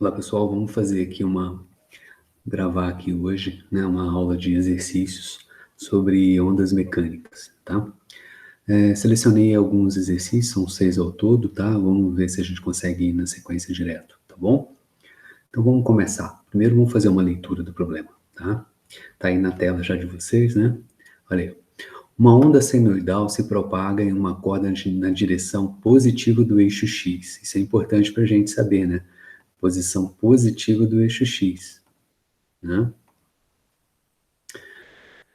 Olá pessoal, vamos fazer aqui gravar aqui hoje, né, uma aula de exercícios sobre ondas mecânicas, tá? Selecionei alguns exercícios, são 6 ao todo, tá? Vamos ver se a gente consegue ir na sequência direto, tá bom? Então vamos começar. Primeiro vamos fazer uma leitura do problema, tá? Tá aí na tela já de vocês, né? Olha aí. Uma onda senoidal se propaga em uma corda na direção positiva do eixo X. Isso é importante para a gente saber, né? Posição positiva do eixo X, né?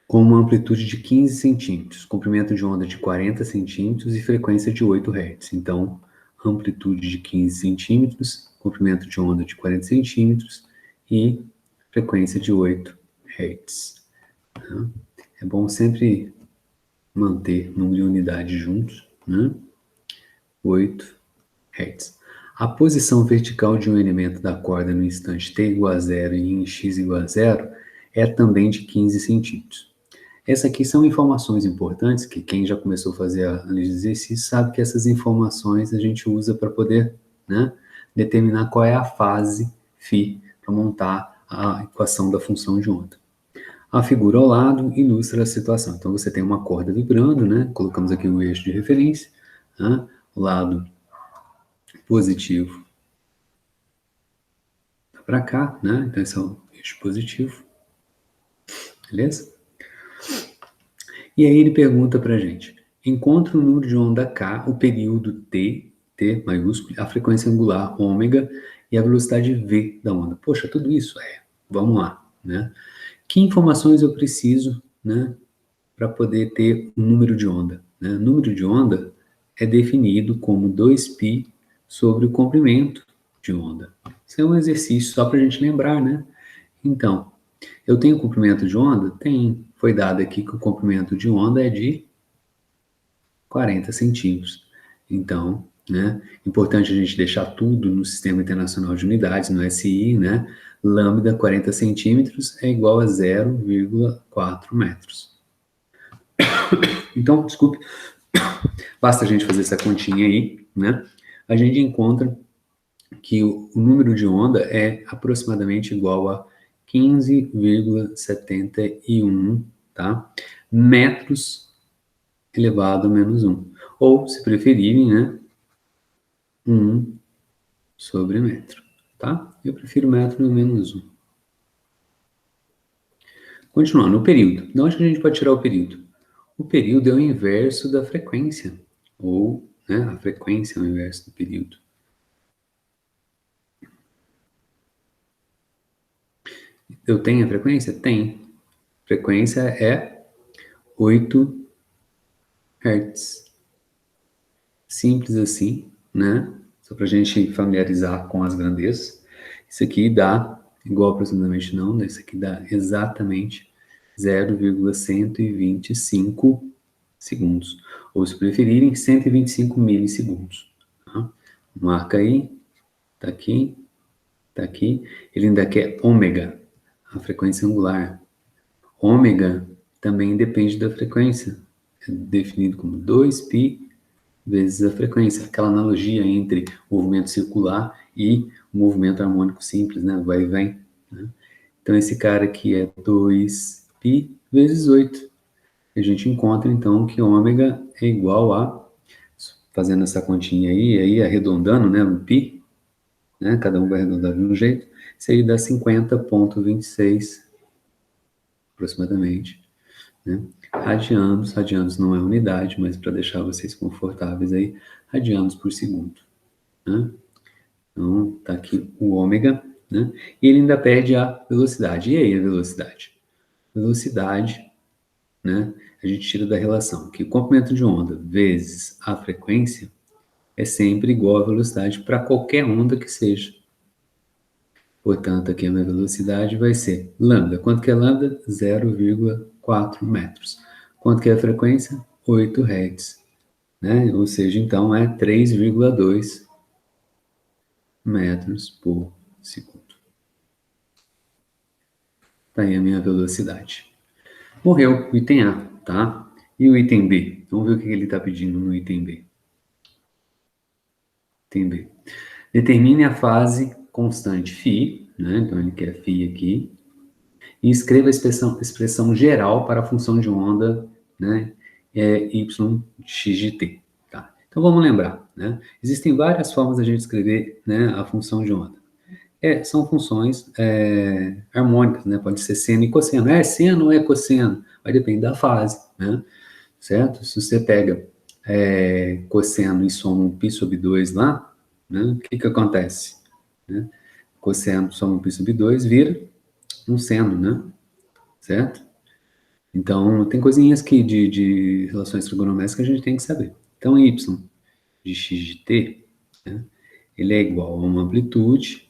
Com uma amplitude de 15 centímetros, comprimento de onda de 40 centímetros e frequência de 8 Hz. Então, amplitude de 15 centímetros, comprimento de onda de 40 centímetros e frequência de 8 Hz. Né? É bom sempre manter número de unidades juntos, né? 8 Hz. A posição vertical de um elemento da corda no instante t igual a 0 e em x igual a 0 é também de 15 centímetros. Essas aqui são informações importantes que quem já começou a fazer a análise de exercício sabe que essas informações a gente usa para poder, né, determinar qual é a fase φ para montar a equação da função de onda. A figura ao lado ilustra a situação. Então você tem uma corda vibrando, né? Colocamos aqui o eixo de referência, né? O lado positivo para cá, né? Então esse é o eixo positivo, beleza? E aí ele pergunta para a gente: encontre o número de onda k, o período t maiúsculo, a frequência angular ômega e a velocidade v da onda. Poxa, tudo isso vamos lá, né? Que informações eu preciso, né, para poder ter um número de onda? Né? O número de onda é definido como 2π sobre o comprimento de onda. Isso é um exercício só para a gente lembrar, né? Então, eu tenho comprimento de onda? Tem. Foi dado aqui que o comprimento de onda é de 40 centímetros. Então, né, importante a gente deixar tudo no Sistema Internacional de Unidades, no SI, né? Lambda 40 centímetros é igual a 0,4 metros. Então, desculpe, basta a gente fazer essa continha aí, né? A gente encontra que o número de onda é aproximadamente igual a 15,71, tá? Metros elevado a menos 1. Ou, se preferirem, né? 1 sobre metro, tá? Eu prefiro metro no menos 1. Continuando, o período. De onde que a gente pode tirar o período? O período é o inverso da frequência. Ou, né, a frequência é o inverso do período. Eu tenho a frequência? Tem. Frequência é 8 Hz. Simples assim, né? Só para a gente familiarizar com as grandezas. Isso aqui dá, igual aproximadamente não, né? Isso aqui dá exatamente 0,125 segundos. Ou, se preferirem, 125 milissegundos. Tá? Marca aí, tá aqui, tá aqui. Ele ainda quer ômega, a frequência angular. Ômega também depende da frequência. É definido como 2π vezes a frequência. Aquela analogia entre o movimento circular e o movimento harmônico simples, né? Vai e vem. Né? Então, esse cara aqui é 2π vezes 8. A gente encontra, então, que ômega é igual a, fazendo essa continha aí arredondando, né? O π, né? Cada um vai arredondar de um jeito. Isso aí dá 50,26 aproximadamente, né? Radianos, radianos não é unidade, mas para deixar vocês confortáveis aí, radianos por segundo, né? Então, tá aqui o ômega, né? E ele ainda perde a velocidade. E aí a velocidade? Velocidade, né? A gente tira da relação que o comprimento de onda vezes a frequência é sempre igual à velocidade para qualquer onda que seja. Portanto, aqui a minha velocidade vai ser lambda. Quanto que é lambda? 0,4 metros. Quanto que é a frequência? 8 Hz. Né? Ou seja, então é 3,2 metros por segundo. Tá aí a minha velocidade. Morreu o item A, tá? E o item B? Vamos ver o que ele está pedindo no item B. Item B. Determine a fase constante φ, né? Então ele quer φ aqui, e escreva a expressão geral para a função de onda, né? Yx de t. Tá? Então vamos lembrar, né? Existem várias formas de a gente escrever, né, a função de onda. São funções harmônicas, né? Pode ser seno e cosseno. É seno ou é cosseno? Vai depender da fase, né? Certo? Se você pega cosseno e soma um π sobre 2 lá, né? O que acontece? Né? Cosseno soma um π sobre 2 vira um seno, né? Certo? Então, tem coisinhas que de relações trigonométricas que a gente tem que saber. Então, y de x de t, né? Ele é igual a uma amplitude,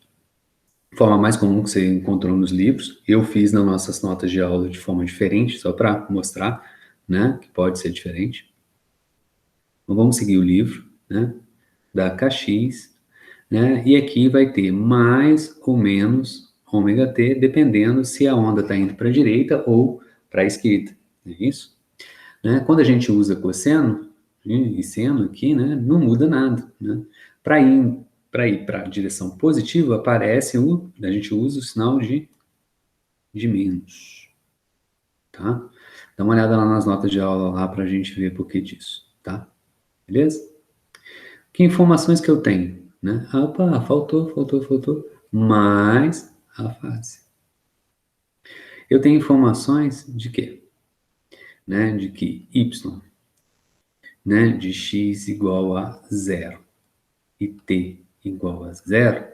forma mais comum que você encontrou nos livros. Eu fiz nas nossas notas de aula de forma diferente, só para mostrar, né, que pode ser diferente. Então, vamos seguir o livro, né, da kx, né, e aqui vai ter mais ou menos ômega t, dependendo se a onda está indo para a direita ou para a esquerda, é isso? Né? Quando a gente usa cosseno e seno aqui, né, não muda nada, né? Para ir para a direção positiva, a gente usa o sinal de menos, tá? Dá uma olhada lá nas notas de aula lá para a gente ver por que disso, tá? Beleza? Que informações que eu tenho, né? Opa, faltou. Mais a fase. Eu tenho informações de quê? Né? De que y, né, de x igual a 0 e t igual a 0,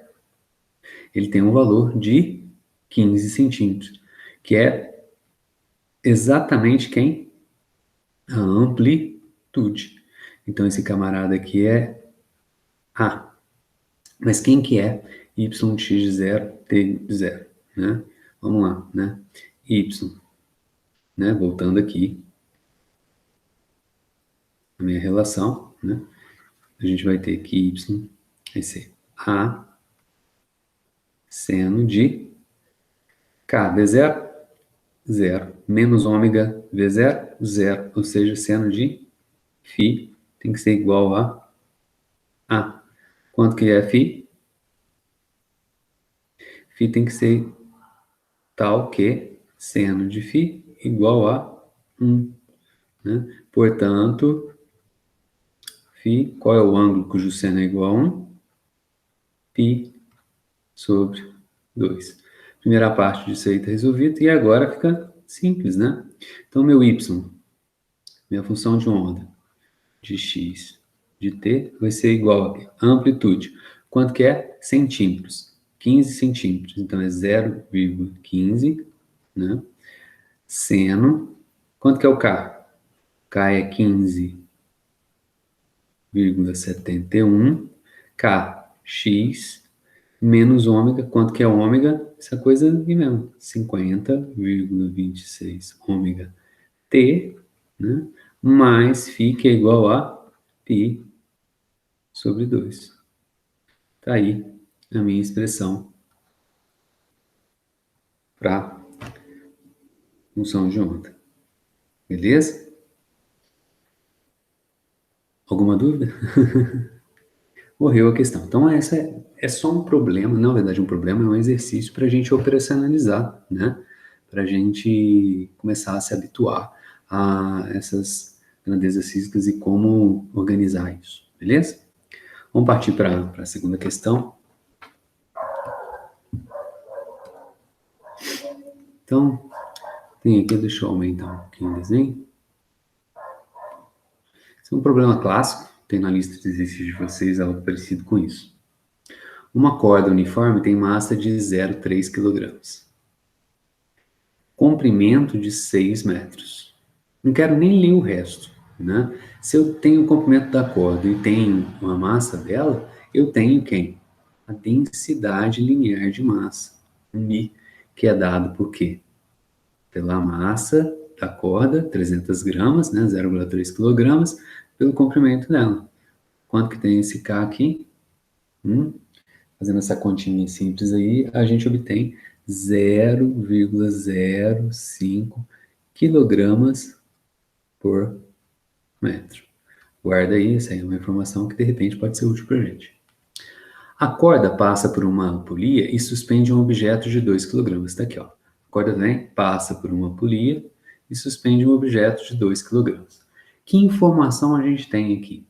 ele tem um valor de 15 centímetros, que é exatamente quem? A amplitude. Então, esse camarada aqui é A. Mas quem que é y de x de 0, t de 0? Né? Vamos lá, né? Y, né? Voltando aqui, a minha relação, né? A gente vai ter que y vai ser A seno de K v 0, 0, menos ômega v 0, 0, ou seja, seno de φ tem que ser igual a A. Quanto que é φ? Φ tem que ser tal que seno de φ igual a 1. Né? Portanto, φ, qual é o ângulo cujo seno é igual a 1? Π sobre 2. Primeira parte disso aí está resolvida, e agora fica simples, né? Então, meu y, minha função de onda, de x de t, vai ser igual a amplitude. Quanto que é? Centímetros. 15 centímetros. Então, é 0,15, né? Seno. Quanto que é o K? K é 15,71. Kx menos ômega. Quanto que é ômega? Essa coisa aqui mesmo. 50,26 ômega t, né? Mais φ, que é igual a π sobre 2. Tá aí a minha expressão para função de onda. Beleza? Alguma dúvida? Morreu a questão. Então, essa é só um problema, na verdade, um problema é um exercício para a gente operacionalizar, né? Para a gente começar a se habituar a essas grandezas físicas e como organizar isso. Beleza? Vamos partir para a segunda questão. Então, tem aqui, deixa eu aumentar um pouquinho o desenho. Esse é um problema clássico, tem na lista de exercícios de vocês algo parecido com isso. Uma corda uniforme tem massa de 0,3 kg. Comprimento de 6 metros. Não quero nem ler o resto, né? Se eu tenho o comprimento da corda e tenho uma massa dela, eu tenho quem? A densidade linear de massa, μ, que é dado por quê? Pela massa da corda, 300 gramas, né, 0,3 kg, pelo comprimento dela. Quanto que tem esse K aqui? Fazendo essa continha simples aí, a gente obtém 0,05 quilogramas por metro. Guarda aí, essa aí é uma informação que de repente pode ser útil para a gente. A corda passa por uma polia e suspende um objeto de 2 kg. Está aqui, ó. A corda vem, passa por uma polia e suspende um objeto de 2 kg. Que informação a gente tem aqui?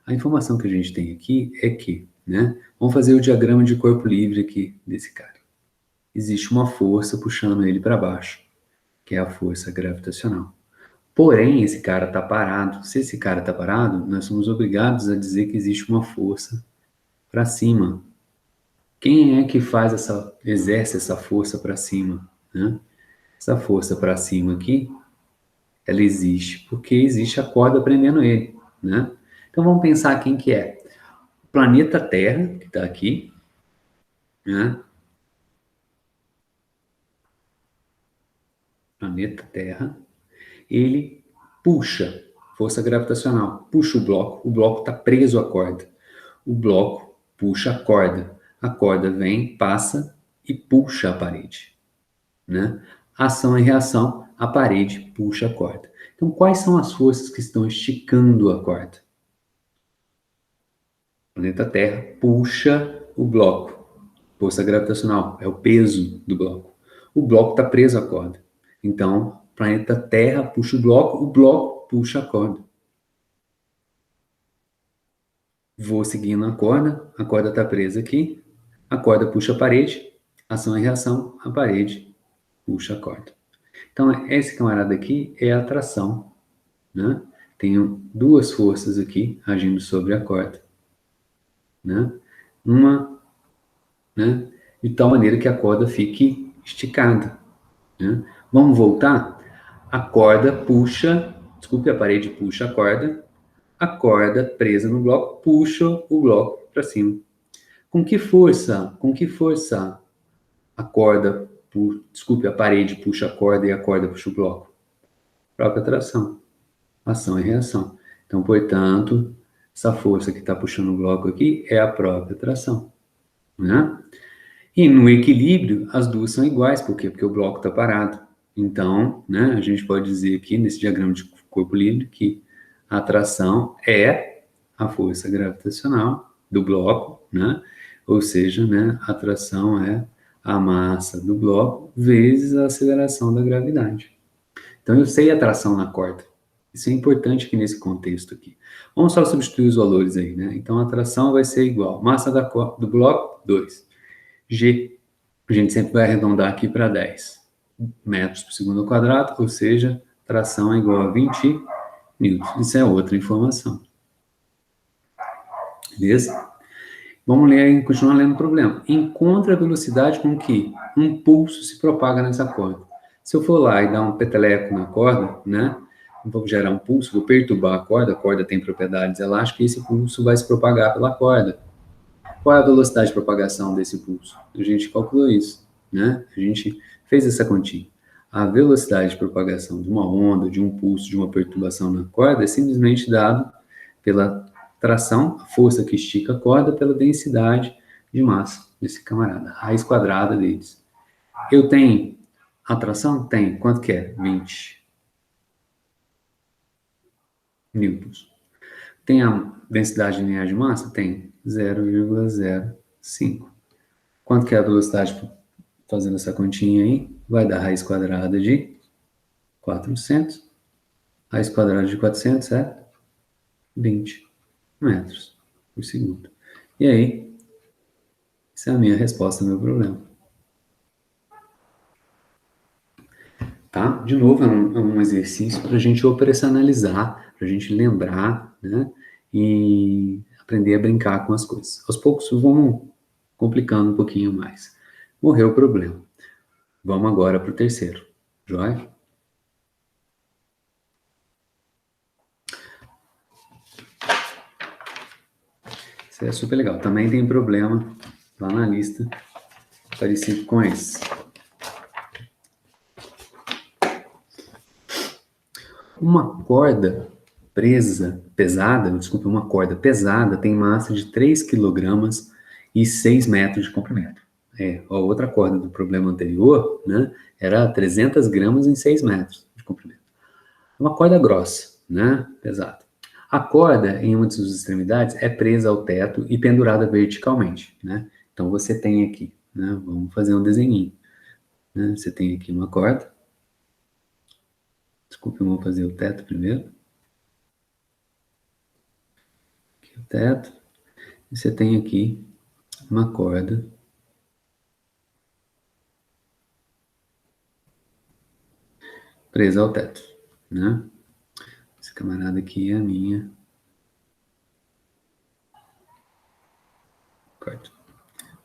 A informação que a gente tem aqui é que, né? Vamos fazer o diagrama de corpo livre aqui desse cara. Existe uma força puxando ele para baixo, que é a força gravitacional. Porém, esse cara está parado. Se esse cara está parado, nós somos obrigados a dizer que existe uma força para cima. Quem é que exerce essa força para cima, né? Essa força para cima aqui, ela existe porque existe a corda prendendo ele, né? Então vamos pensar quem que é. O planeta Terra, que está aqui, né? Planeta Terra, ele puxa, força gravitacional, puxa o bloco está preso à corda. O bloco puxa a corda vem, passa e puxa a parede, né? Ação e reação, a parede puxa a corda. Então, quais são as forças que estão esticando a corda? O planeta Terra puxa o bloco. Força gravitacional é o peso do bloco. O bloco está preso à corda. Então, o planeta Terra puxa o bloco puxa a corda. Vou seguindo a corda está presa aqui, a corda puxa a parede, ação e reação, a parede puxa a corda. Então, esse camarada aqui é a atração, né? Tenho duas forças aqui agindo sobre a corda, né? Uma, né? De tal maneira que a corda fique esticada, né? Vamos voltar? A corda puxa, desculpe, a parede puxa a corda presa no bloco puxa o bloco para cima. Com que força a corda, desculpe, a parede puxa a corda e a corda puxa o bloco? Própria atração, ação e reação. Então, portanto, essa força que está puxando o bloco aqui é a própria atração, né? E no equilíbrio, as duas são iguais, por quê? Porque o bloco está parado. Então, né, a gente pode dizer aqui, nesse diagrama de corpo livre, que a atração é a força gravitacional do bloco, né? Ou seja, né, a atração é a massa do bloco vezes a aceleração da gravidade. Então, eu sei a atração na corda. Isso é importante aqui nesse contexto aqui. Vamos só substituir os valores aí, né? Então, a atração vai ser igual. Massa do bloco, 2. G, a gente sempre vai arredondar aqui para 10 metros por segundo ao quadrado, ou seja, tração é igual a 20 newtons. Isso é outra informação. Beleza? Vamos ler, continuar lendo o problema. Encontre a velocidade com que um pulso se propaga nessa corda. Se eu for lá e dar um peteleco na corda, né? Vou gerar um pulso, vou perturbar a corda tem propriedades elásticas, e esse pulso vai se propagar pela corda. Qual é a velocidade de propagação desse pulso? A gente calculou isso, né? A gente fez essa continha. A velocidade de propagação de uma onda, de um pulso, de uma perturbação na corda é simplesmente dado pela tração, a força que estica a corda, pela densidade de massa desse camarada, a raiz quadrada deles. Eu tenho atração? Tem. Quanto que é? 20 newtons. Tem a densidade linear de massa? Tem. 0,05. Quanto que é a velocidade, fazendo essa continha aí? Vai dar raiz quadrada de 400. Raiz quadrada de 400 é 20 metros por segundo. E aí, essa é a minha resposta ao meu problema. Tá? De novo, é um exercício para a gente operacionalizar, para a gente lembrar, né? E aprender a brincar com as coisas. Aos poucos, vamos complicando um pouquinho mais. Morreu o problema. Vamos agora para o terceiro. Joia? Isso é super legal. Também tem problema lá na lista, parecido com esse. Uma corda uma corda pesada tem massa de 3 kg e 6 metros de comprimento. A outra corda do problema anterior, né, era 300 gramas em 6 metros de comprimento. Uma corda grossa, né, pesada. A corda, em uma de suas extremidades, é presa ao teto e pendurada verticalmente, né? Então, você tem aqui, né? Vamos fazer um desenhinho, né? Você tem aqui uma corda. Desculpe, vamos fazer o teto primeiro. Aqui o teto. E você tem aqui uma corda presa ao teto, né? Esse camarada aqui é a minha corda.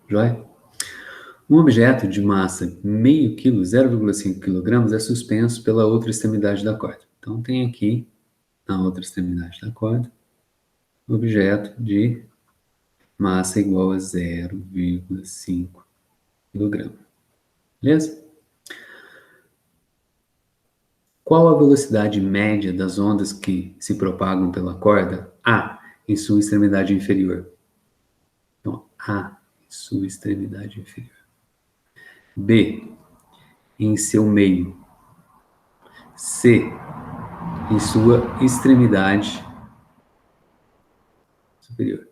Joia? Um objeto de massa meio quilo, 0,5 kg, é suspenso pela outra extremidade da corda. Então, tem aqui, na outra extremidade da corda, um objeto de massa igual a 0,5 kg. Beleza? Qual a velocidade média das ondas que se propagam pela corda? A, em sua extremidade inferior. Então, A, em sua extremidade inferior. B, em seu meio. C, em sua extremidade superior.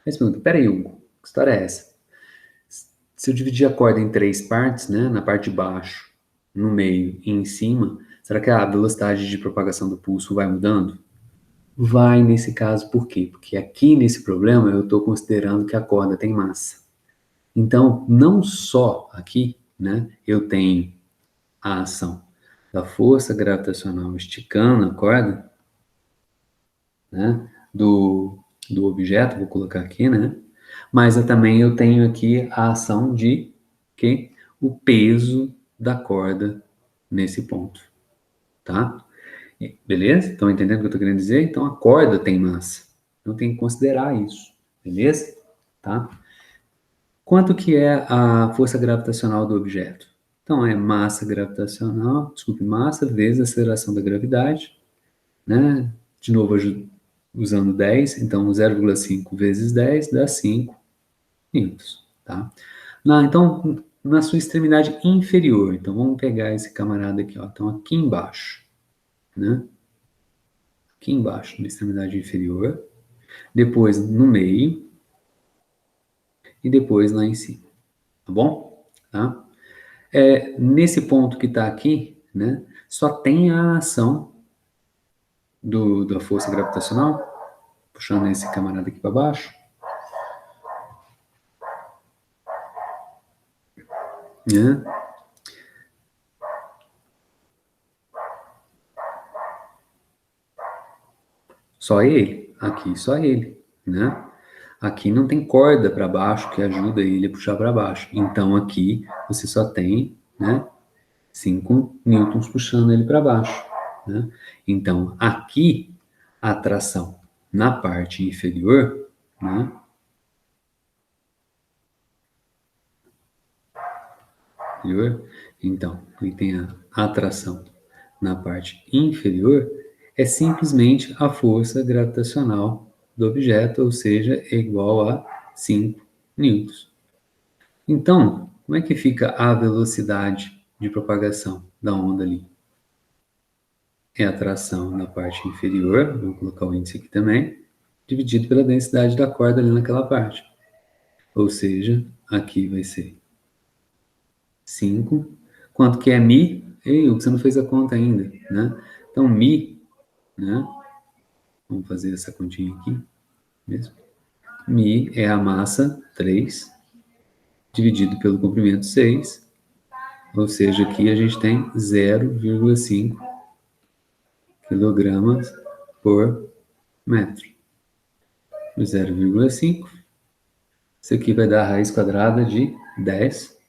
Aí você pergunta, peraí, Hugo, que história é essa? Se eu dividir a corda em três partes, né, na parte de baixo, no meio e em cima, será que a velocidade de propagação do pulso vai mudando? Vai nesse caso, por quê? Porque aqui nesse problema eu estou considerando que a corda tem massa. Então, não só aqui, né, eu tenho a ação da força gravitacional esticando a corda, né, do objeto, vou colocar aqui, né, mas também eu tenho aqui a ação de que o peso da corda nesse ponto, tá? Beleza? Estão entendendo o que eu estou querendo dizer? Então a corda tem massa. Então tem que considerar isso, beleza? Tá? Quanto que é a força gravitacional do objeto? Então é massa gravitacional, desculpe, massa vezes a aceleração da gravidade, né? De novo, usando 10, então 0,5 vezes 10 dá 5 newtons, tá? Então, na sua extremidade inferior, então vamos pegar esse camarada aqui, ó. Então aqui embaixo, né? Aqui embaixo, na extremidade inferior, depois no meio e depois lá em cima, tá bom? Tá? Nesse ponto que está aqui, né, só tem a ação da força gravitacional, puxando esse camarada aqui para baixo, né? Só ele, aqui só ele, né? Aqui não tem corda para baixo que ajuda ele a puxar para baixo. Então aqui você só tem, né, 5 newtons puxando ele para baixo, né? Então aqui a tração na parte inferior, né? Inferior, então, ele tem a atração na parte inferior, é simplesmente a força gravitacional do objeto, ou seja, é igual a 5 newtons. Então, como é que fica a velocidade de propagação da onda ali? É a tração na parte inferior, vou colocar o índice aqui também, dividido pela densidade da corda ali naquela parte. Ou seja, aqui vai ser 5. Quanto que é mi? Ei, você não fez a conta ainda, né? Então, mi, né? Vamos fazer essa continha aqui mesmo. Mi é a massa 3, dividido pelo comprimento 6. Ou seja, aqui a gente tem 0,5 quilogramas por metro. 0,5. Isso aqui vai dar a raiz quadrada de 10,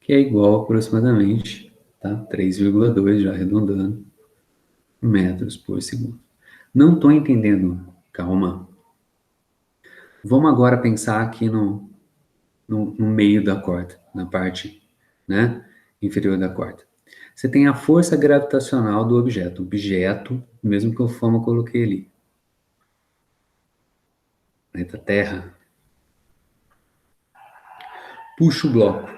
que é igual aproximadamente, tá? 3,2, já arredondando, metros por segundo. Não estou entendendo. Calma. Vamos agora pensar aqui no meio da corda, na parte, né, inferior da corda. Você tem a força gravitacional do objeto. Objeto, mesmo que eu forma eu coloquei ali. Planeta Terra. Puxa o bloco.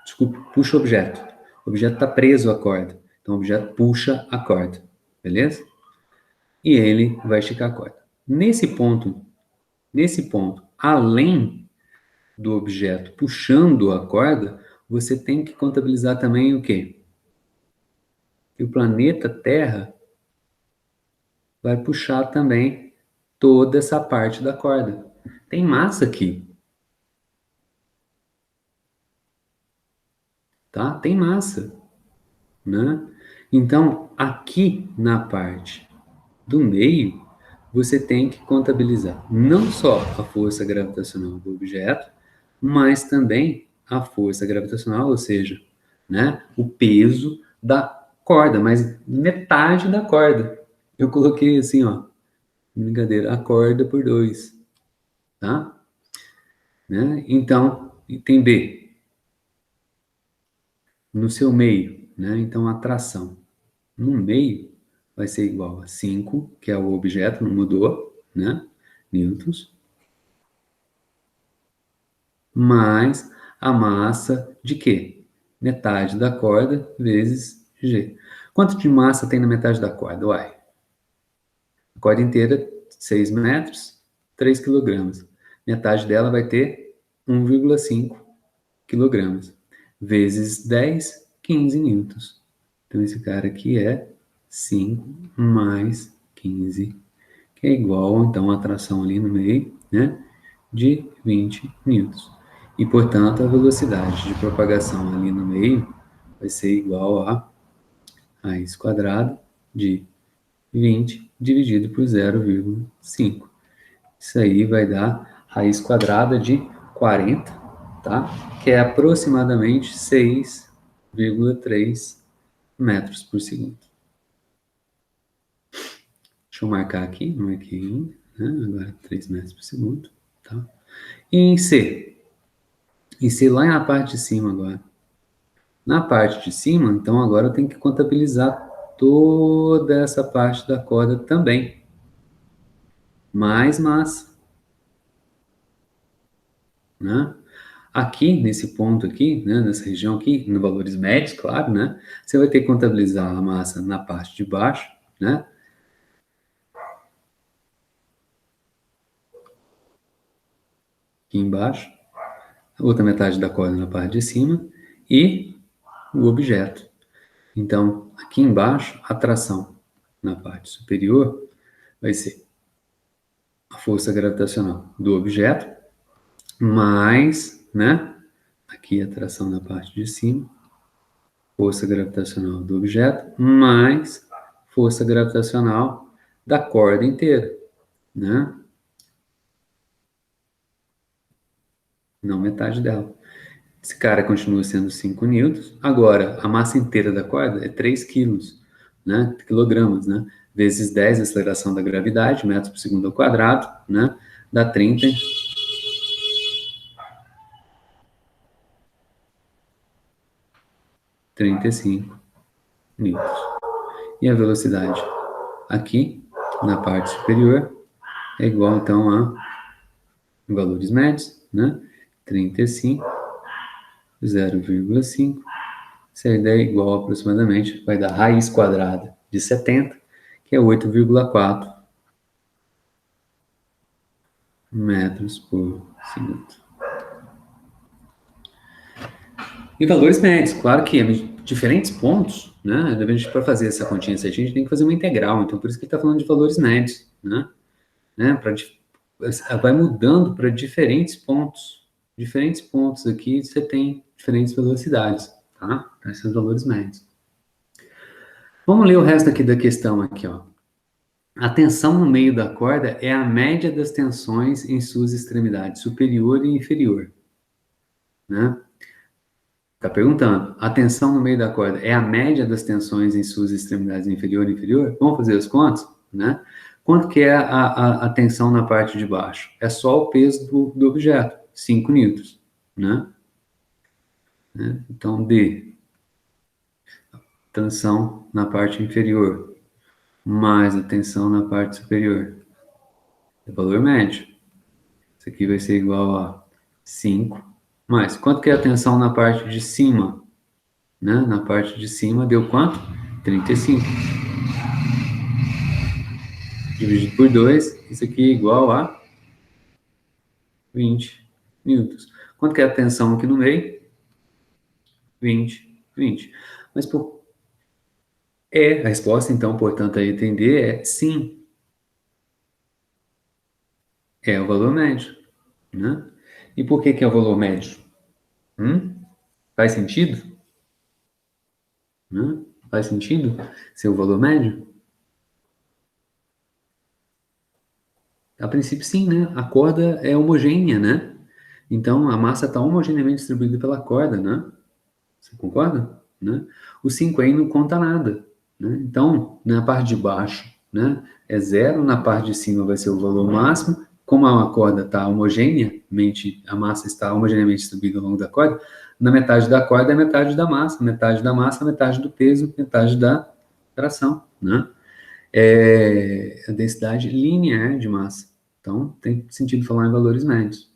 Desculpa, puxa o objeto. O objeto está preso à corda. Então o objeto puxa a corda. Beleza? e ele vai esticar a corda. Nesse ponto, além do objeto puxando a corda, você tem que contabilizar também o quê? Que o planeta Terra vai puxar também toda essa parte da corda. Tem massa aqui, tá? Tem massa, né? Então, aqui na parte do meio, você tem que contabilizar não só a força gravitacional do objeto, mas também a força gravitacional, ou seja, né, o peso da corda, mas metade da corda. Eu coloquei assim, ó, brincadeira, a corda por 2, tá? Né? Então, tem B, no seu meio, né? Então, a tração no meio vai ser igual a 5, que é o objeto, não mudou, né? Newtons, mais a massa de quê? Metade da corda vezes G. Quanto de massa tem na metade da corda? Uai, a corda inteira, 6 metros, 3 quilogramas. Metade dela vai ter 1,5 quilogramas. Vezes 10, 15 newtons. Então, esse cara aqui é 5 mais 15, que é igual, então, a tração ali no meio, né, de 20 newtons. E, portanto, a velocidade de propagação ali no meio vai ser igual a raiz quadrada de 20 dividido por 0,5. Isso aí vai dar raiz quadrada de 40, tá? Que é aproximadamente 6,3 metros por segundo. Deixa eu marcar aqui, não marquei ainda, né? Agora 3 metros por segundo, tá? E em C? Em C lá na parte de cima agora. Na parte de cima, então agora eu tenho que contabilizar toda essa parte da corda também. Mais massa, né? Aqui, nesse ponto aqui, né, nessa região aqui, no valores médios, claro, né? Você vai ter que contabilizar a massa na parte de baixo, né? Aqui embaixo, a outra metade da corda na parte de cima e o objeto. Então, aqui embaixo, a tração na parte superior vai ser a força gravitacional do objeto, mais, né? Aqui a tração na parte de cima, força gravitacional do objeto, mais força gravitacional da corda inteira, né? Não metade dela. Esse cara continua sendo 5 newtons. Agora, a massa inteira da corda é 3 quilos, né? Quilogramas, né? Vezes 10 a aceleração da gravidade, metros por segundo ao quadrado, né? Dá 35 newtons. E a velocidade aqui, na parte superior, é igual, então, a valores médios, né? 35, 0,5. Se a ideia é igual aproximadamente, vai dar raiz quadrada de 70, que é 8,4 metros por segundo. E valores médios, claro que diferentes pontos, né? Para fazer essa continha certinha, a gente tem que fazer uma integral, então por isso que ele está falando de valores médios, né? Vai mudando para diferentes pontos. Diferentes pontos aqui você tem diferentes velocidades, tá? Esses valores médios. Vamos ler o resto aqui da questão aqui, ó. A tensão no meio da corda é a média das tensões em suas extremidades superior e inferior, né? Está perguntando, a tensão no meio da corda é a média das tensões em suas extremidades inferior e inferior? Vamos fazer as contas, né? Quanto que é a tensão na parte de baixo? É só o peso do objeto, 5 newtons, né? Então, D, tensão na parte inferior, mais a tensão na parte superior. É valor médio. Isso aqui vai ser igual a 5, mais. Quanto que é a tensão na parte de cima? Né? Na parte de cima deu quanto? 35. dividido por 2, isso aqui é igual a 20 newtons. Quanto que é a tensão aqui no meio? 20. Mas a resposta, então, portanto, a entender é sim, é o valor médio, né? E por que que é o valor médio? Faz sentido? Né? Faz sentido ser o valor médio? A princípio, sim, né? A corda é homogênea, né? Então, a massa está homogeneamente distribuída pela corda, né? Você concorda? Né? O 5 aí não conta nada, né? Então, na parte de baixo, né, é zero, na parte de cima vai ser o valor máximo. Como a corda está homogeneamente, a massa está homogeneamente distribuída ao longo da corda, na metade da corda é metade da massa, metade do peso, metade da tração, né? É a densidade linear de massa. Então, tem sentido falar em valores médios.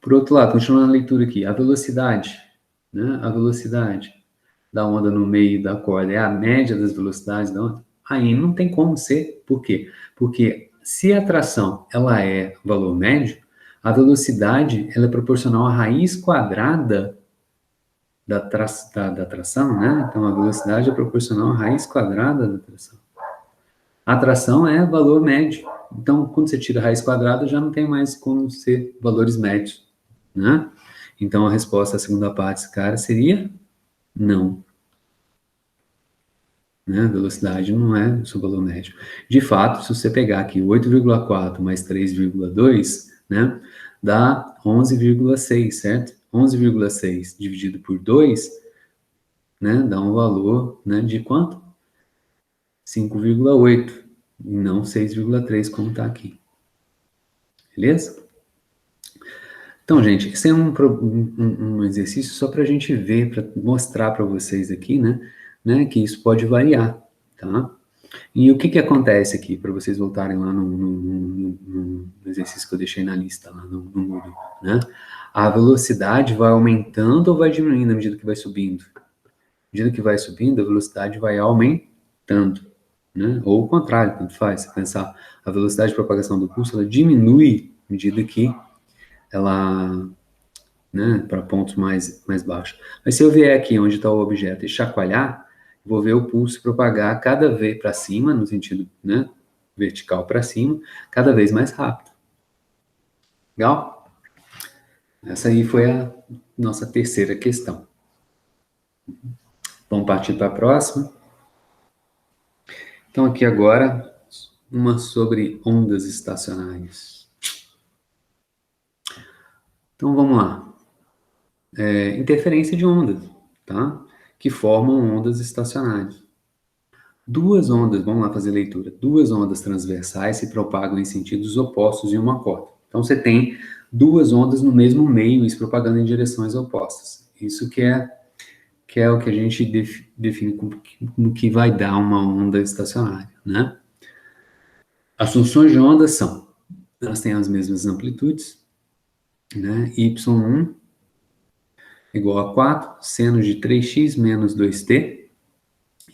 Por outro lado, continuando a leitura aqui, a velocidade, né? A velocidade da onda no meio da corda é a média das velocidades da onda? Aí não tem como ser. Por quê? Porque se a tração ela é valor médio, a velocidade ela é proporcional à raiz quadrada da tração, né? Então, a velocidade é proporcional à raiz quadrada da tração. A tração é valor médio. Então, quando você tira a raiz quadrada, já não tem mais como ser valores médios, né? Então, a resposta à segunda parte desse cara seria não, né? A velocidade não é o seu valor médio. De fato, se você pegar aqui 8,4 mais 3,2, né? Dá 11,6, certo? 11,6 dividido por 2, né? Dá um valor, né? De quanto? 5,8 e não 6,3 como está aqui. Beleza? Então, gente, esse é um exercício só para a gente ver, para mostrar para vocês aqui, né, que isso pode variar, tá? E o que que acontece aqui, para vocês voltarem lá no exercício que eu deixei na lista, lá no Moodle, né? A velocidade vai aumentando ou vai diminuindo à medida que vai subindo? À medida que vai subindo, a velocidade vai aumentando, né? Ou o contrário, tanto faz. Se pensar, a velocidade de propagação do pulso, ela diminui à medida que ela, né, para pontos mais baixos. Mas se eu vier aqui onde está o objeto e chacoalhar, vou ver o pulso propagar cada vez para cima, no sentido, né, vertical para cima, cada vez mais rápido. Legal? Essa aí foi a nossa terceira questão. Vamos partir para a próxima. Então, aqui agora, uma sobre ondas estacionárias. Então, vamos lá. Interferência de ondas, tá? Que formam ondas estacionárias. Duas ondas, vamos lá fazer leitura. Duas ondas transversais se propagam em sentidos opostos em uma corda. Então você tem duas ondas no mesmo meio e se propagando em direções opostas. Isso que é o que a gente define como que vai dar uma onda estacionária, né? As funções de onda são, elas têm as mesmas amplitudes, né? Y1 igual a 4, seno de 3x menos 2t,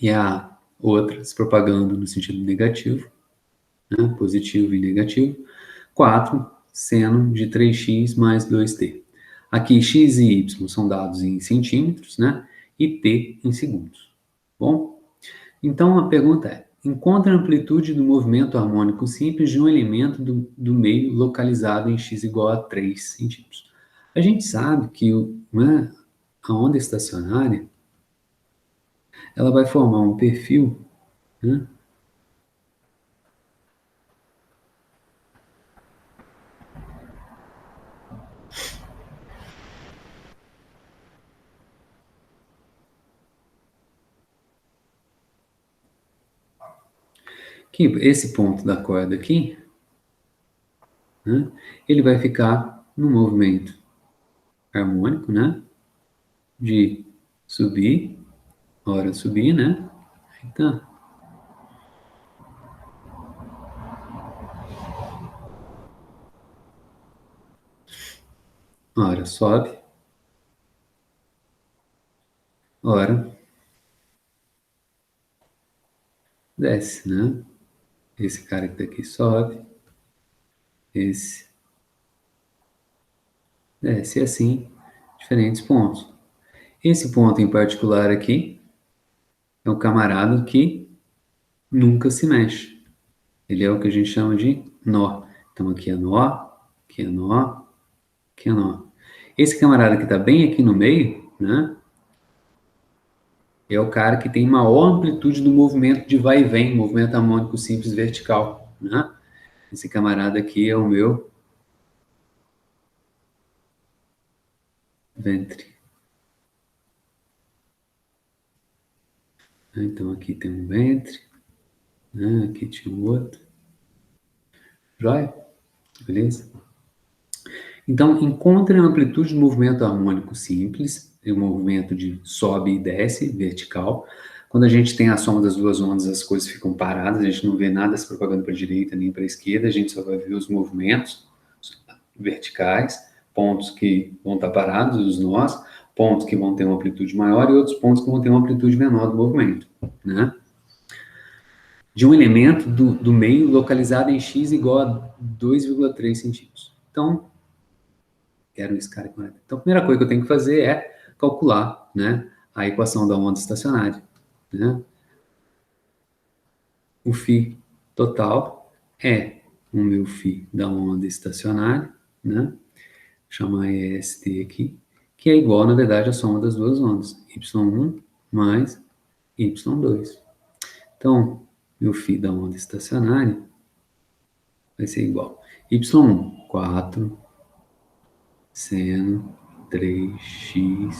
e a outra se propagando no sentido negativo, né, positivo e negativo, 4 seno de 3x mais 2t. Aqui x e y são dados em centímetros, né, e t em segundos. Bom, então a pergunta é, encontre a amplitude do movimento harmônico simples de um elemento do meio localizado em x igual a 3 centímetros. A gente sabe que né, a onda estacionária ela vai formar um perfil, né, que esse ponto da corda aqui, né, ele vai ficar no movimento harmônico, né, de subir, hora subir, né, então, hora sobe, hora desce, né. Esse cara que daqui sobe. Esse desce assim, diferentes pontos. Esse ponto em particular aqui é o camarada que nunca se mexe. Ele é o que a gente chama de nó. Então aqui é nó, aqui é nó, aqui é nó. Esse camarada que está bem aqui no meio, né, é o cara que tem maior amplitude do movimento de vai e vem, movimento harmônico simples vertical, né? Esse camarada aqui é o meu ventre. Então aqui tem um ventre, né? Aqui tinha um outro. Joia? Beleza? Então, encontre a amplitude do movimento harmônico simples, o movimento de sobe e desce, vertical. Quando a gente tem a soma das duas ondas, as coisas ficam paradas, a gente não vê nada se propagando para a direita nem para a esquerda, a gente só vai ver os movimentos verticais, pontos que vão estar parados, os nós, pontos que vão ter uma amplitude maior e outros pontos que vão ter uma amplitude menor do movimento, né? De um elemento do meio localizado em x igual a 2,3 centímetros. Então, quero esse cara aqui. Então, a primeira coisa que eu tenho que fazer é calcular, né, a equação da onda estacionária, né? O φ total é o meu φ da onda estacionária, né? Vou chamar EST aqui, que é igual, na verdade, à soma das duas ondas, y1 mais y2. Então, meu φ da onda estacionária vai ser igual y1, 4, seno 3x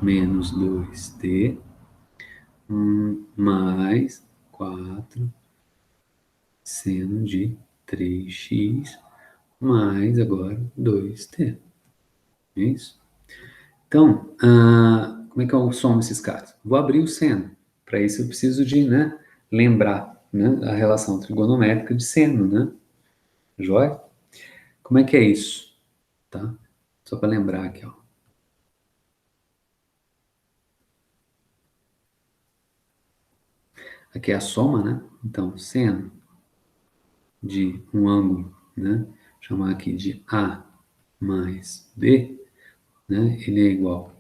menos 2t mais 4 seno de 3x mais agora 2t. É isso? Então, como é que eu somo esses caras? Vou abrir o seno. Para isso eu preciso de, né, lembrar, né, a relação trigonométrica de seno, né? Joia? Como é que é isso? Tá? Só para lembrar aqui, ó. Aqui é a soma, né? Então, seno de um ângulo, né? Chamar aqui de A mais B, né? Ele é igual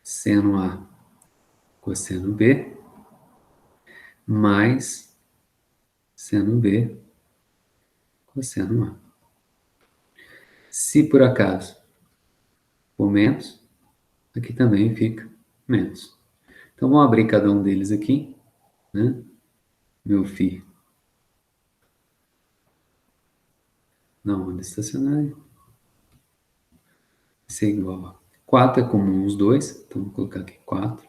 seno A cosseno B mais seno B cosseno A. Se por acaso for menos, aqui também fica menos. Então, vamos abrir cada um deles aqui, né? Meu φ na onda estacionária vai ser igual a 4 é comum os dois, então vou colocar aqui 4.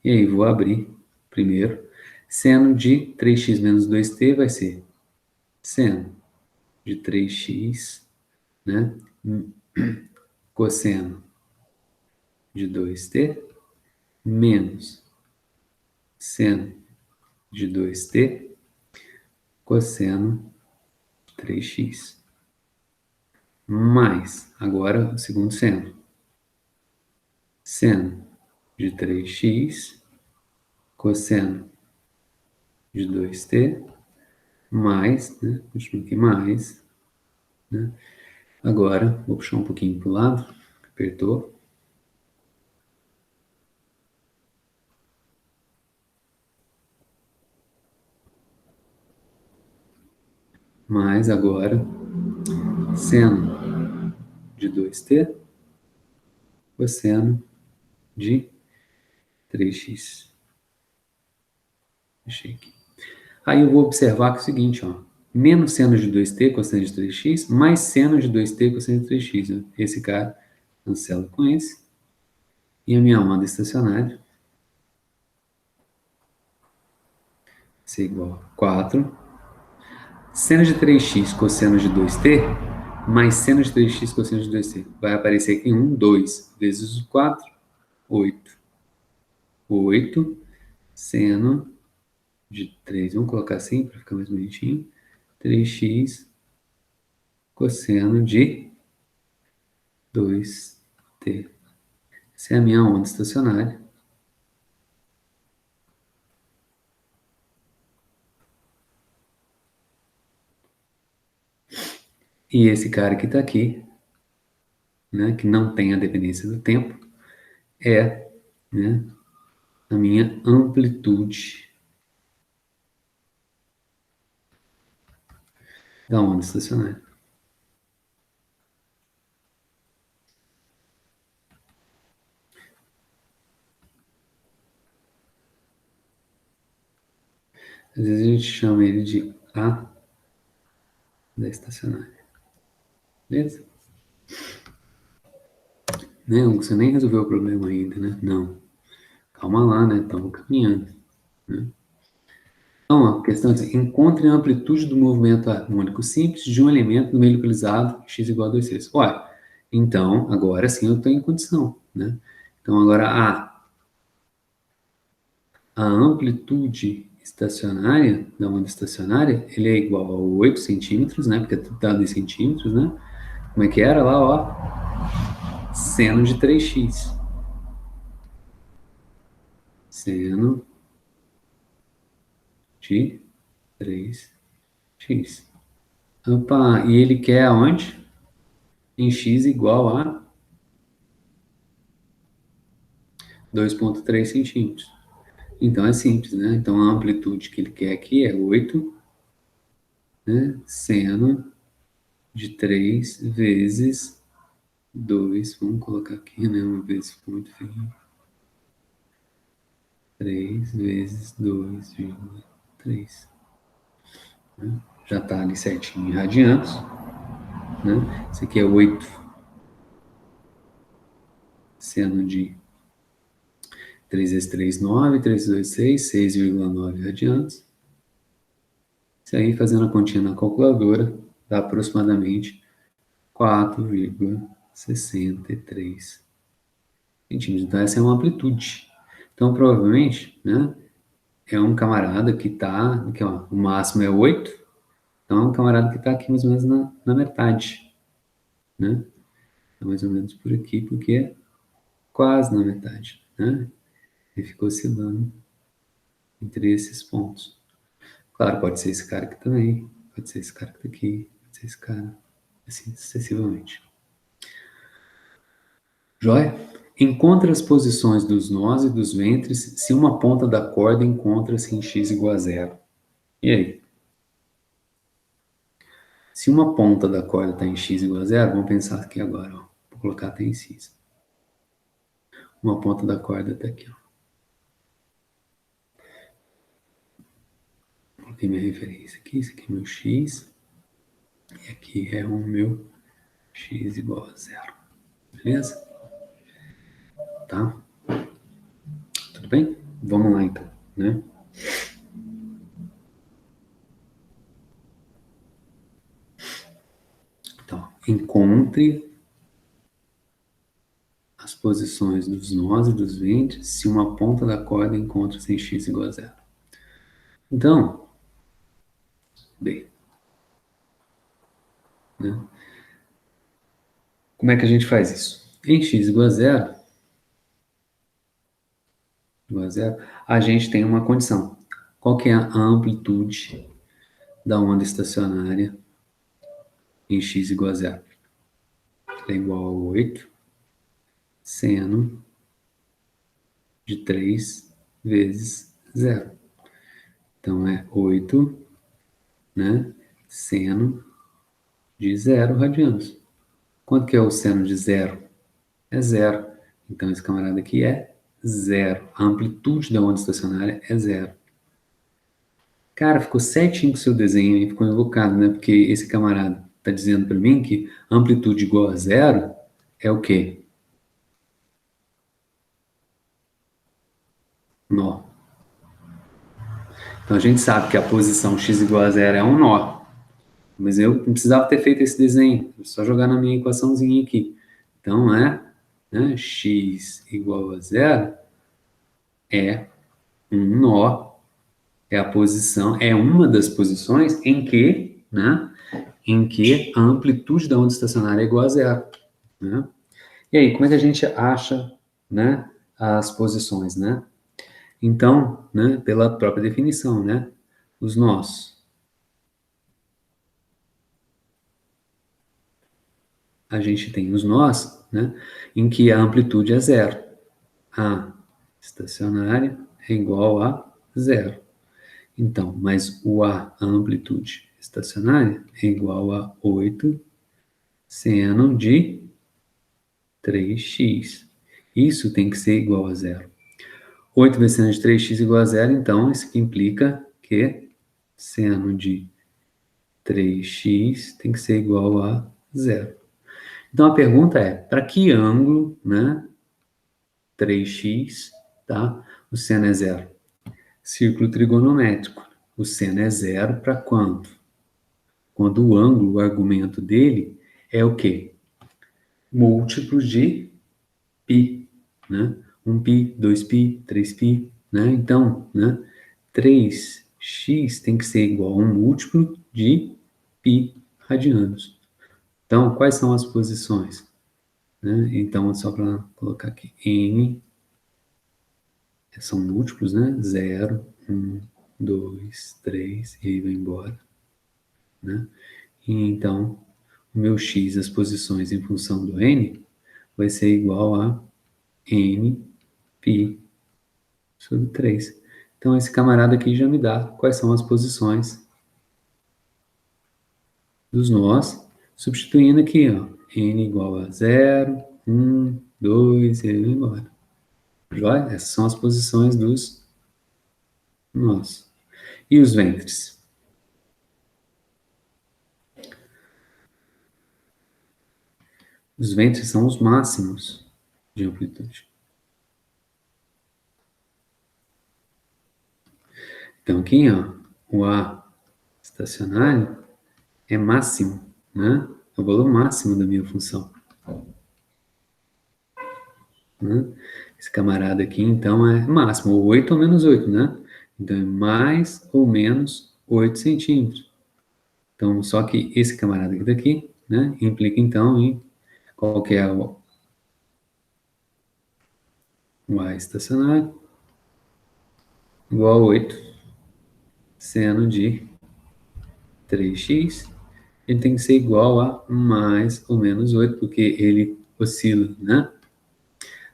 E aí vou abrir primeiro. Seno de 3x menos 2t vai ser seno de 3x, né? Cosseno de 2t menos seno de 2t cosseno de 3x. Mais, agora, o segundo seno. Seno de 3x cosseno de 2t mais, né? Continua aqui mais, né? Agora, vou puxar um pouquinho para o lado, apertou. Mais agora, seno de 2t cosseno de 3x. Deixei aqui. Aí eu vou observar que é o seguinte, ó. Menos seno de 2t cosseno de 3x, mais seno de 2t cosseno de 3x. Ó. Esse cara cancela com esse. E a minha onda estacionária vai ser igual a 4. Seno de 3x cosseno de 2t, mais seno de 3x cosseno de 2t. Vai aparecer aqui 1, 2 vezes o 4, 8. 8 seno de 3. Vamos colocar assim para ficar mais bonitinho. 3x cosseno de 2t. Essa é a minha onda estacionária. E esse cara que está aqui, né, que não tem a dependência do tempo, é, né, a minha amplitude da onda estacionária. Às vezes a gente chama ele de A da estacionária. Beleza? Né? Você nem resolveu o problema ainda, né? Não. Calma lá, né? Estamos caminhando. Né? Então, a questão é assim, encontre a amplitude do movimento harmônico simples de um elemento no meio localizado x igual a 2 vezes. Olha, então, agora sim eu estou em condição, né? Então, agora a amplitude estacionária, da onda estacionária, ele é igual a 8 centímetros, né? Porque é tudo dado em centímetros, né? Como é que era lá, ó? Seno de 3x. Seno de 3x. Opa, e ele quer aonde? Em x igual a 2,3 centímetros. Então é simples, né? Então a amplitude que ele quer aqui é 8, né? Seno de 3 vezes 2. Vamos colocar aqui, né? Uma vez muito feio. 3 vezes 2,3. Né? Já está ali certinho em radianos. Né? Isso aqui é 8 seno de 3 vezes 3, 9, 3 vezes 2, 6, 6,9 radianos. Isso aí, fazendo a continha na calculadora, dá aproximadamente 4,63 centímetros. Então, essa é uma amplitude. Então, provavelmente, né, é um camarada que está, aqui, ó, o máximo é 8, então é um camarada que está aqui mais ou menos na metade, né? Tá mais ou menos por aqui, porque é quase na metade, né? Ele ficou oscilando entre esses pontos. Claro, pode ser esse cara aqui também, pode ser esse cara que tá aqui, pode ser esse cara, assim sucessivamente. Joia? Encontre as posições dos nós e dos ventres se uma ponta da corda encontra-se em x igual a zero. E aí? Se uma ponta da corda está em x igual a zero, vamos pensar aqui agora, ó. Vou colocar até em x. Uma ponta da corda está aqui, ó. Coloquei minha referência aqui, isso aqui é meu x. E aqui é o meu x igual a zero. Beleza? Tá? Tudo bem? Vamos lá então, né? Então, encontre as posições dos nós e dos ventres se uma ponta da corda encontra-se em x igual a zero. Então, bem, né? Como é que a gente faz isso? Em x igual a zero, a gente tem uma condição. Qual que é a amplitude da onda estacionária em x igual a zero? É igual a 8 seno de 3 vezes zero. Então, é 8, né, seno de 0 radianos. Quanto que é o seno de zero? É zero. Então, esse camarada aqui é zero. A amplitude da onda estacionária é zero. Cara, ficou certinho com o seu desenho aí, ficou invocado, né? Porque esse camarada está dizendo para mim que amplitude igual a zero é o quê? Nó. Então, a gente sabe que a posição x igual a zero é um nó. Mas eu não precisava ter feito esse desenho. É só jogar na minha equaçãozinha aqui. Então, né, x igual a zero é um nó, é a posição, é uma das posições em que, né, em que a amplitude da onda estacionária é igual a zero, né? E aí, como é que a gente acha, né, as posições, né? Então, né, pela própria definição, né, os nós a gente tem os nós, né, em que a amplitude é zero. A estacionária é igual a zero. Então, mas a amplitude estacionária, é igual a 8 seno de 3x. Isso tem que ser igual a zero. 8 vezes seno de 3x igual a zero, então isso aqui implica que seno de 3x tem que ser igual a zero. Então a pergunta é, para que ângulo, né, 3x, tá, o seno é zero? Círculo trigonométrico. O seno é zero para quanto? Quando o ângulo, o argumento dele, é o quê? Múltiplos de π, né? 1π, 2π, 3π, né? Então, né, 3x tem que ser igual a um múltiplo de π radianos. Então, quais são as posições? Né? Então, só para colocar aqui, n são múltiplos, né? 0, 1, 2, 3, e aí vai embora, né? E então, o meu x, as posições em função do n, vai ser igual a n π sobre 3. Então, esse camarada aqui já me dá quais são as posições dos nós, substituindo aqui, ó, n igual a 0, 1, 2, e aí vai embora. Joia? Essas são as posições dos nós. E os ventres? Os ventres são os máximos de amplitude. Então, aqui, ó, o A estacionário é máximo, né? É o valor máximo da minha função. Né? Esse camarada aqui, então, é máximo, ou 8 ou menos 8, né? Então, é mais ou menos 8 centímetros. Então, só que esse camarada aqui daqui, né, implica, então, em qual que é o A estacionário, igual a 8 seno de 3x. Ele tem que ser igual a mais ou menos 8, porque ele oscila, né?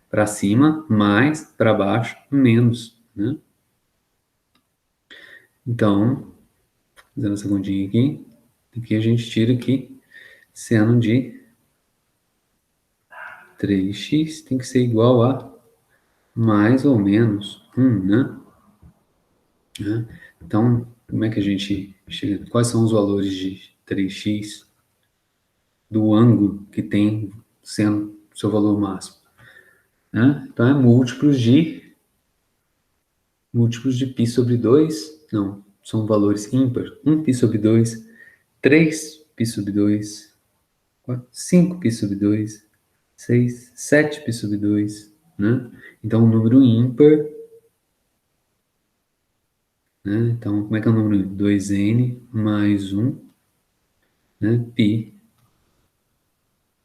Para cima, mais, para baixo, menos, né? Então, fazendo a segundinha aqui, aqui a gente tira aqui, seno de 3x tem que ser igual a mais ou menos 1, né? Então, como é que a gente chega? Quais são os valores de 3x do ângulo que tem sendo seu valor máximo? Né? Então, é múltiplos de π sobre 2, não, são valores ímpar. 1π sobre 2, 3π sobre 2, 5π sobre 2, 6, 7π sobre 2, né? Então, um número ímpar, né? Então, como é que é o número ímpar? 2n mais 1, né? π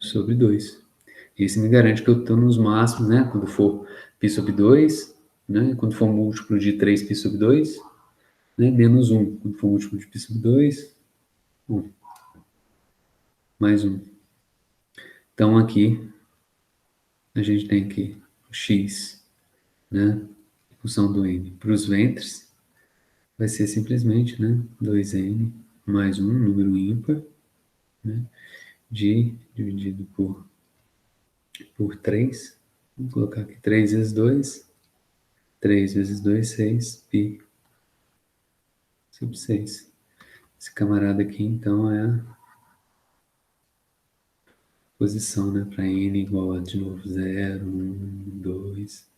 sobre 2. Esse me garante que eu estou nos máximos, né? Quando for π sobre 2, né? Quando for múltiplo de 3π sobre 2, né? Menos 1. Quando for múltiplo de π sobre 2, 1. Mais 1. Então, aqui, a gente tem aqui o x, né? Em função do n. Para os ventres, vai ser simplesmente, né? 2n mais 1, número ímpar, né? Dividido por 3. Vou colocar aqui 3 vezes 2. 3 vezes 2, 6. Π sobre 6. Esse camarada aqui, então, é a posição, né? Para n igual a, de novo, 0, 1, 2,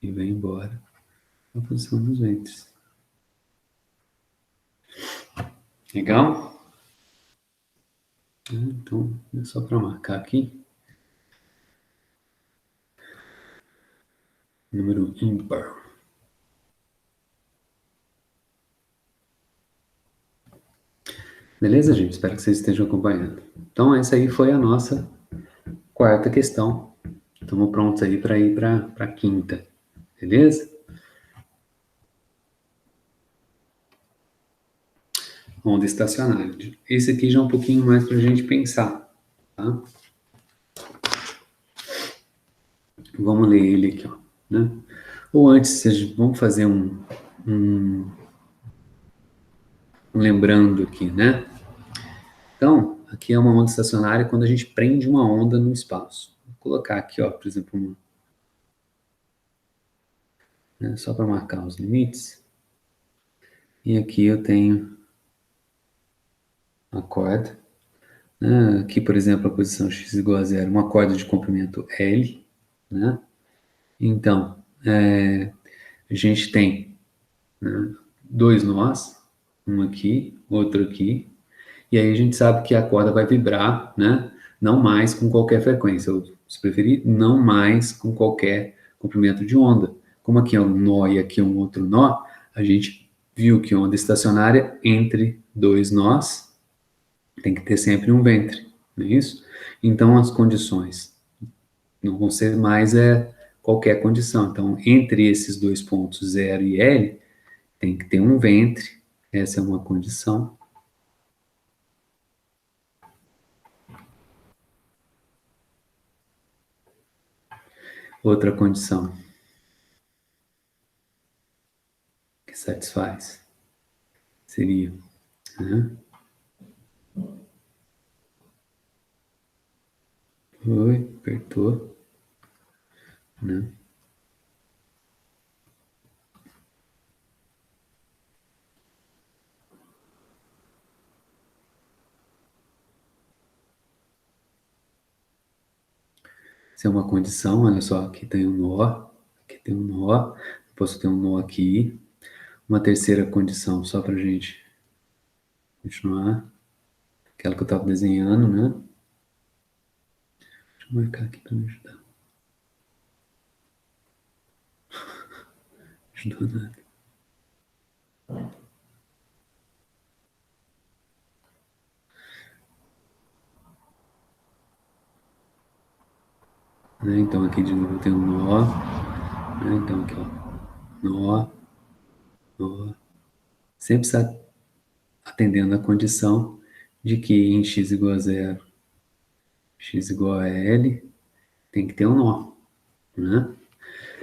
e vai embora. A posição dos ventres. Legal? Então, é só para marcar aqui. Número ímpar. Beleza, gente? Espero que vocês estejam acompanhando. Então, essa aí foi a nossa quarta questão. Estamos prontos aí para ir para a quinta. Beleza? Onda estacionária. Esse aqui já é um pouquinho mais para a gente pensar, tá? Vamos ler ele aqui, ó, né? Ou antes, vamos fazer lembrando aqui, né? Então, aqui é uma onda estacionária quando a gente prende uma onda no espaço. Vou colocar aqui, ó, por exemplo, né, só para marcar os limites. E aqui eu tenho a corda. Né? Aqui, por exemplo, a posição x igual a zero, uma corda de comprimento L. Né? Então, a gente tem, né, dois nós, um aqui, outro aqui, e aí a gente sabe que a corda vai vibrar, né? Não mais com qualquer frequência, ou se preferir, não mais com qualquer comprimento de onda. Como aqui é um nó e aqui é um outro nó, a gente viu que onda estacionária entre dois nós tem que ter sempre um ventre, não é isso? Então as condições não vão ser mais qualquer condição. Então, entre esses dois pontos, 0 e L, tem que ter um ventre, essa é uma condição. Outra condição que satisfaz seria, né? Oi, apertou, né? Se é uma condição, olha só, aqui tem um nó, aqui tem um nó, posso ter um nó aqui. Uma terceira condição, só para gente continuar, aquela que eu estava desenhando, né? Deixa eu marcar aqui para me ajudar. Ajudou nada. Né? Então aqui de novo tem um nó, né? Então aqui, ó, nó, nó, sempre está atendendo a condição de que em x igual a zero, x igual a L, tem que ter um nó, né?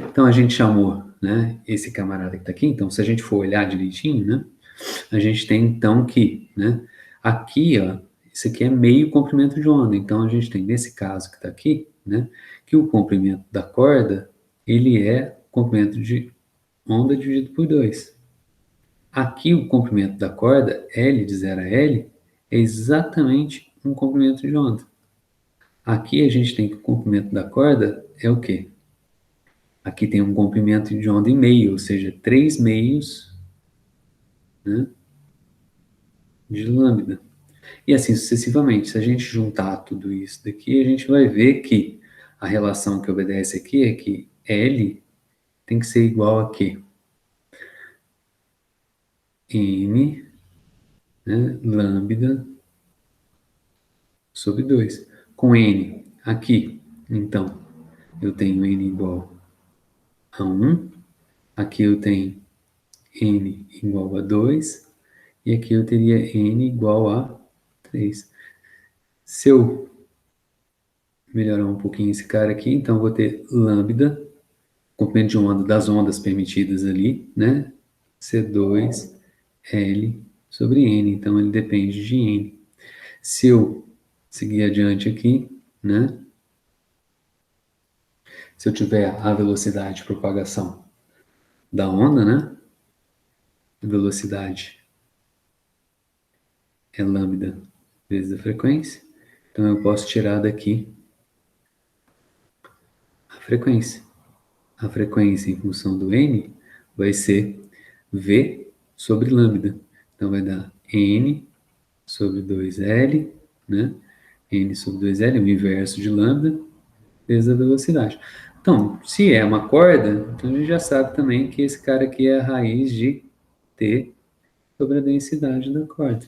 Então a gente chamou, né, esse camarada que está aqui. Então, se a gente for olhar direitinho, né, a gente tem então que, né, aqui, ó, isso aqui é meio comprimento de onda. Então a gente tem nesse caso que está aqui, né, que o comprimento da corda ele é comprimento de onda dividido por 2. Aqui o comprimento da corda, L de 0 a L, é exatamente um comprimento de onda. Aqui a gente tem que o comprimento da corda é o quê? Aqui tem um comprimento de onda em meio, ou seja, 3 meios, né, de lambda. E assim sucessivamente. Se a gente juntar tudo isso daqui, a gente vai ver que a relação que obedece aqui é que L tem que ser igual a quê? N, né, lambda sobre 2. Com N aqui, então, eu tenho N igual a 1. Aqui eu tenho N igual a 2. E aqui eu teria N igual a 3. Se eu melhorar um pouquinho esse cara aqui, então eu vou ter lambda, comprimento de onda das ondas permitidas ali, né? C2L sobre N. Então ele depende de N. Se eu seguir adiante aqui, né? Se eu tiver a velocidade de propagação da onda, né? A velocidade é lambda vezes a frequência. Então eu posso tirar daqui a frequência. A frequência em função do n vai ser v sobre lambda. Então vai dar n sobre 2L, né? N sobre 2L, o inverso de lambda, vezes a velocidade. Então, se é uma corda, então a gente já sabe também que esse cara aqui é a raiz de T sobre a densidade da corda.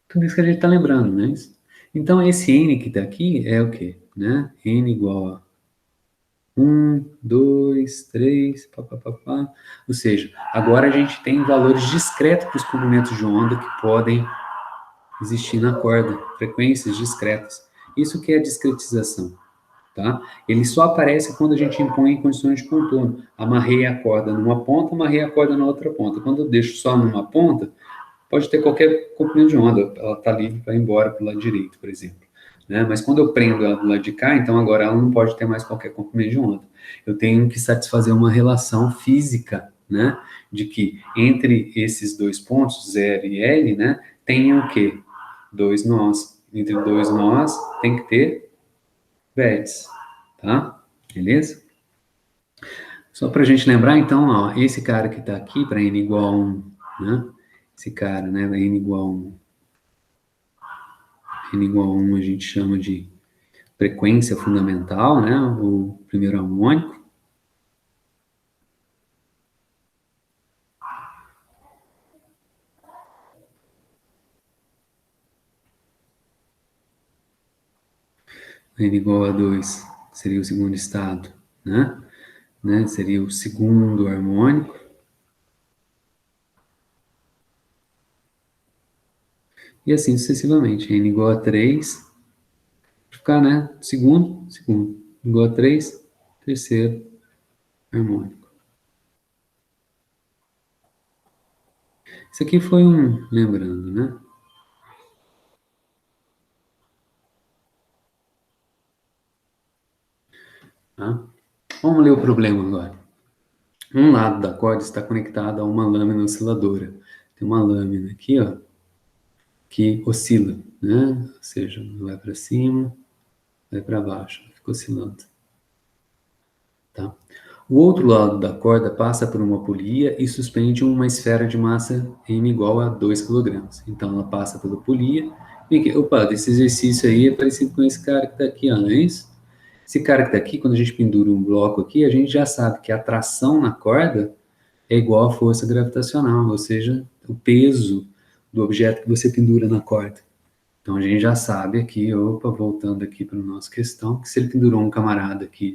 Tudo isso que a gente está lembrando, né? Então, esse N que está aqui é o quê? Né? N igual a 1, 2, 3, pá. Ou seja, agora a gente tem valores discretos para os comprimentos de onda que podem existir na corda, frequências discretas. Isso que é a discretização. tá? Ele só aparece quando a gente impõe condições de contorno. Amarrei a corda numa ponta, amarrei a corda na outra ponta. Quando eu deixo só numa ponta, pode ter qualquer comprimento de onda, ela está livre para ir embora para o lado direito, por exemplo. Né? Mas quando eu prendo ela do lado de cá, então agora ela não pode ter mais qualquer comprimento de onda. Eu tenho que satisfazer uma relação física, né? De que entre esses dois pontos, 0 e L, né? Tem o quê? Dois nós. Entre dois nós tem que ter vértices, tá? Beleza? Só para a gente lembrar, então, ó, esse cara que está aqui, para n igual a 1, né? Esse cara, né, n igual a 1, n igual a 1 a gente chama de frequência fundamental, né, o primeiro harmônico. N igual a 2 seria o segundo estado, né? Seria o segundo harmônico. E assim sucessivamente. N igual a 3, ficar, né? Segundo, igual a 3, terceiro harmônico. Isso aqui foi lembrando, né? Tá? Vamos ler o problema agora. Um lado da corda está conectado a uma lâmina osciladora. Tem uma lâmina aqui, ó, que oscila, né? Ou seja, vai para cima, vai para baixo, fica oscilando. Tá? O outro lado da corda passa por uma polia e suspende uma esfera de massa m igual a 2 kg. Então, ela passa pela polia. Opa, esse exercício aí é parecido com esse cara que está aqui, ó, não é isso? Esse cara que está aqui, quando a gente pendura um bloco aqui, a gente já sabe que a tração na corda é igual à força gravitacional, ou seja, o peso do objeto que você pendura na corda. Então, a gente já sabe aqui, opa, voltando aqui para a nossa questão, que se ele pendurou um camarada aqui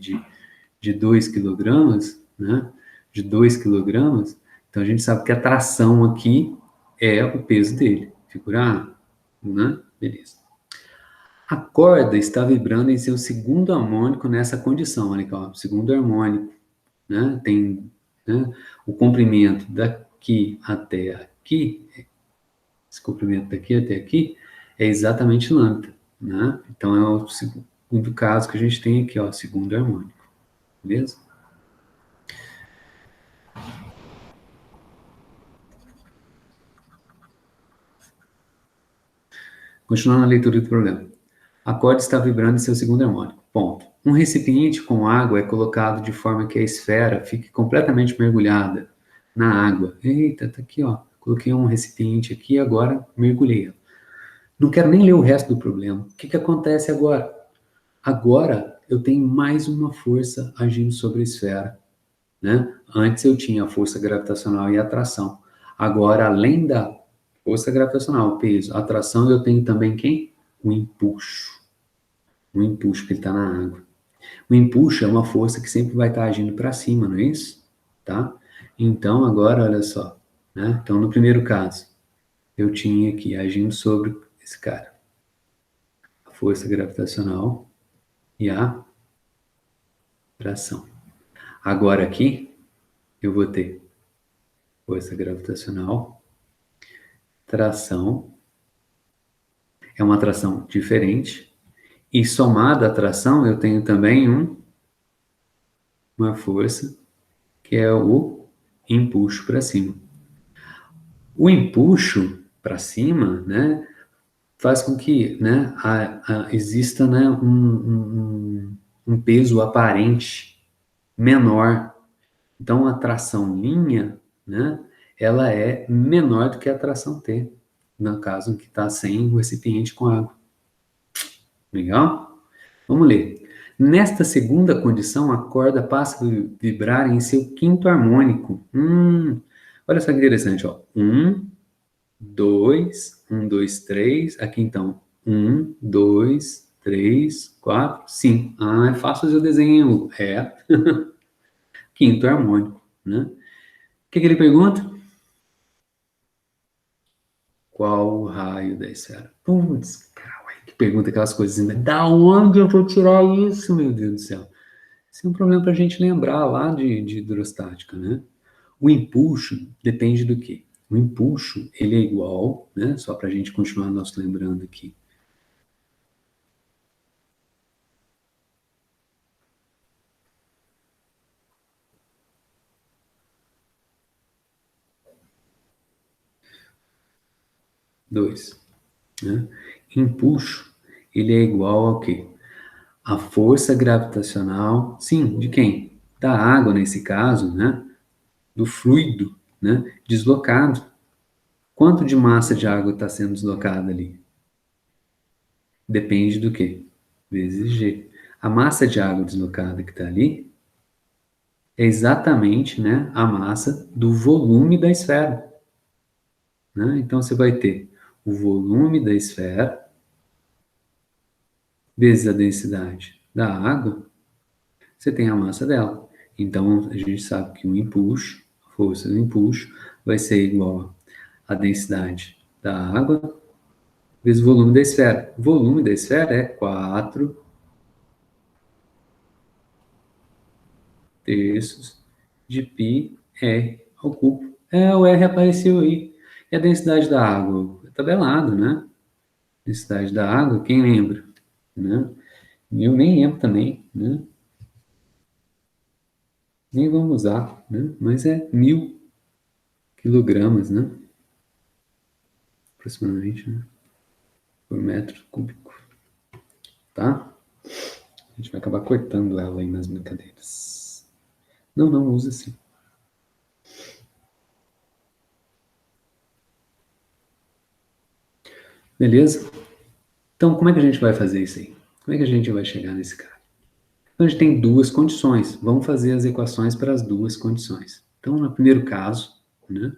de 2 quilogramas, né? De 2 quilogramas, então a gente sabe que a tração aqui é o peso dele. Figurado? Né? Beleza. A corda está vibrando em seu segundo harmônico nessa condição. Olha aqui, ó, segundo harmônico, né? Tem, né, o comprimento daqui até aqui, esse comprimento daqui até aqui, é exatamente lambda, né? Então é o segundo caso que a gente tem aqui, ó, segundo harmônico. Beleza? Continuando a leitura do problema. A corda está vibrando em seu segundo harmônico. Ponto. Um recipiente com água é colocado de forma que a esfera fique completamente mergulhada na água. Eita, tá aqui, ó. Coloquei um recipiente aqui, agora mergulhei. Não quero nem ler o resto do problema. O que que acontece agora? Agora eu tenho mais uma força agindo sobre a esfera, né? Antes eu tinha a força gravitacional e a atração. Agora, além da força gravitacional, peso, atração, eu tenho também quem? O empuxo. O empuxo que ele está na água. O empuxo é uma força que sempre vai estar agindo para cima, não é isso? Tá? Então, agora, olha só. Né? Então, no primeiro caso, eu tinha aqui agindo sobre esse cara. A força gravitacional e a tração. Agora aqui, eu vou ter força gravitacional, tração, é uma tração diferente, e somada à tração, eu tenho também uma força, que é o empuxo para cima. O empuxo para cima, né, faz com que, né, exista, né, um peso aparente menor. Então, a tração linha, né, ela é menor do que a tração T, no caso que está sem o recipiente com água. Legal? Vamos ler. Nesta segunda condição, a corda passa a vibrar em seu quinto harmônico. Olha só que interessante, ó. 1, 2, 1, 2, 3. Aqui então, 1, 2, 3, 4, 5. Ah, é fácil fazer o desenho. É. Quinto harmônico, né? O que que ele pergunta? Qual o raio da esfera? Putz, cara, que pergunta aquelas coisas assim, da onde eu vou tirar isso, meu Deus do céu? Isso é um problema para a gente lembrar lá de hidrostática, né? O empuxo depende do quê? O empuxo, ele é igual, né? Só para a gente continuar nós lembrando aqui. Dois, né? Empuxo, ele é igual ao quê? A força gravitacional, sim, de quem? Da água, nesse caso, né? Do fluido, né? Deslocado. Quanto de massa de água está sendo deslocada ali? Depende do quê? Vezes G. A massa de água deslocada que está ali é exatamente, né, a massa do volume da esfera, né? Então você vai ter o volume da esfera vezes a densidade da água, você tem a massa dela. Então a gente sabe que o empuxo, a força do empuxo, vai ser igual à densidade da água vezes o volume da esfera. O volume da esfera é 4 terços de π r ao cubo. É, o R apareceu aí. E a densidade da água? É tabelado, né? Densidade da água, quem lembra? Né? Eu nem lembro também, né? Nem vamos usar, né? Mas é 1.000 kg, né? Aproximadamente, né? Por metro cúbico, tá? A gente vai acabar cortando ela aí nas brincadeiras. Não, não, usa assim. Beleza? Então, como é que a gente vai fazer isso aí? Como é que a gente vai chegar nesse cara? Então, a gente tem duas condições. Vamos fazer as equações para as duas condições. Então, no primeiro caso, né?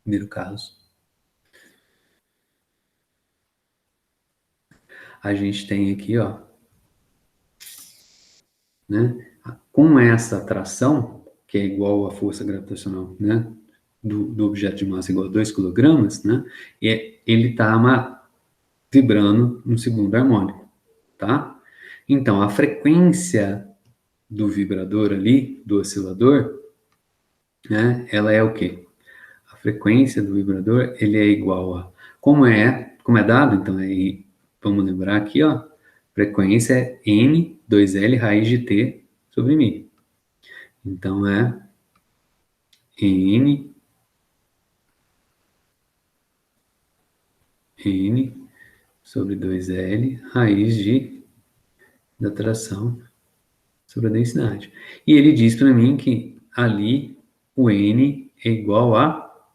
Primeiro caso, a gente tem aqui, ó, né? Com essa atração, que é igual à força gravitacional, né? Do objeto de massa igual a 2 kg, né? E ele está vibrando no segundo harmônico, tá? Então, a frequência do vibrador ali, do oscilador, né? Ela é o quê? A frequência do vibrador, ele é igual a... Como é dado, então, vamos lembrar aqui, ó, frequência é N 2L raiz de T sobre μ. Então, é N, N sobre 2L raiz da tração sobre a densidade. E ele diz para mim que ali o N é igual a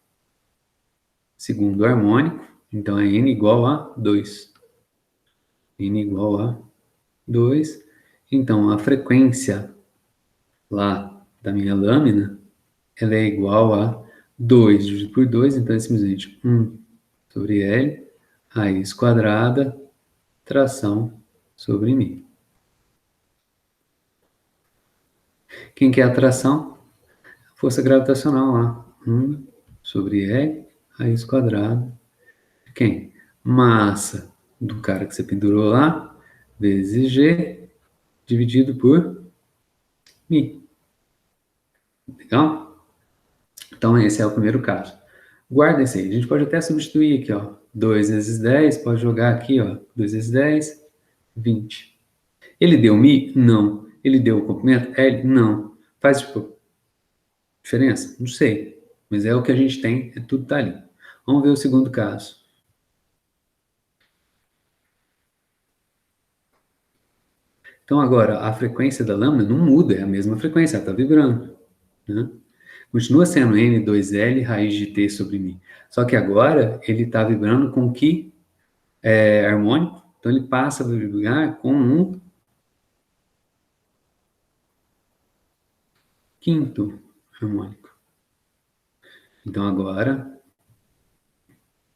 segundo harmônico, então é N igual a 2. N igual a 2. Então, a frequência lá da minha lâmina, ela é igual a 2 dividido por 2, então é simplesmente 1 sobre L, raiz quadrada, tração sobre μ. Quem que é a tração? Força gravitacional lá. 1 sobre L, raiz quadrada. Quem? Massa do cara que você pendurou lá, vezes G, dividido por μ. Legal? Então, esse é o primeiro caso. Guarda esse aí. A gente pode até substituir aqui, ó. 2 vezes 10, pode jogar aqui, ó. 2 vezes 10, 20. Ele deu mi? Não. Ele deu o comprimento? L? Não. Faz, tipo, diferença? Não sei. Mas é o que a gente tem, é tudo tá ali. Vamos ver o segundo caso. Então, agora, a frequência da lâmina não muda, é a mesma frequência, ela está vibrando, né? Continua sendo N2L raiz de T sobre μ. Só que agora ele está vibrando com que harmônico? Então ele passa a vibrar com um quinto harmônico. Então agora,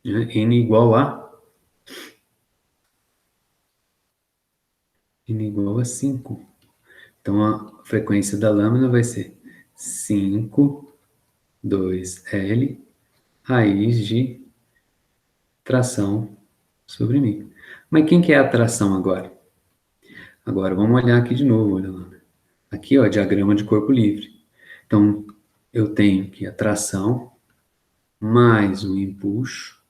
né, N igual a 5. Então a frequência da lâmina vai ser 5, 2L, raiz de tração sobre μ. Mas quem que é a atração agora? Agora, vamos olhar aqui de novo, olha lá. Aqui, ó, diagrama de corpo livre. Então, eu tenho que a tração mais o empuxo,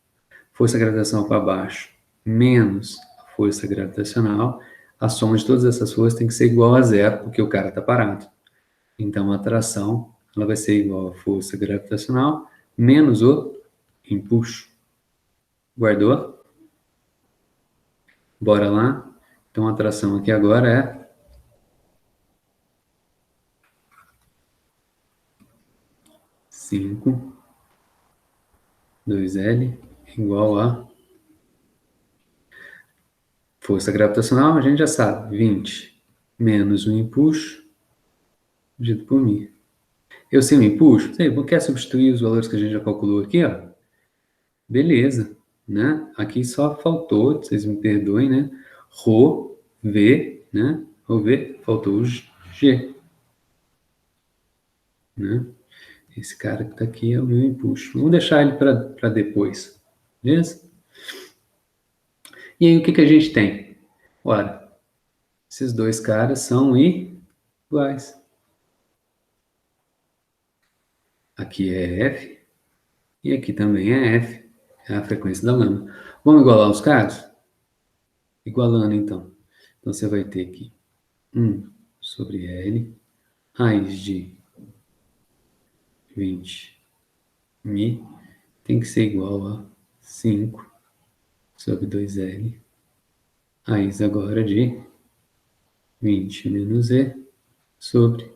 força gravitacional para baixo, menos a força gravitacional, a soma de todas essas forças tem que ser igual a zero, porque o cara está parado. Então, a atração ela vai ser igual a força gravitacional menos o empuxo. Guardou? Bora lá? Então, a atração aqui agora é 5, 2L, igual a força gravitacional, a gente já sabe, 20 menos o empuxo, dividido por μ. Eu sei o empuxo? Sei, quer substituir os valores que a gente já calculou aqui, ó? Beleza, né? Aqui só faltou, vocês me perdoem, né? Rho, V, né? Rho V, faltou o G, né? Esse cara que tá aqui é o meu empuxo. Vamos deixar ele para depois, beleza? E aí, o que que a gente tem? Ora, esses dois caras são iguais. Aqui é F e aqui também é F, é a frequência da lâmina. Vamos igualar os caras? Igualando, então. Então, você vai ter aqui 1 sobre L, raiz de 20 μ, tem que ser igual a 5 sobre 2L, raiz agora de 20 menos E sobre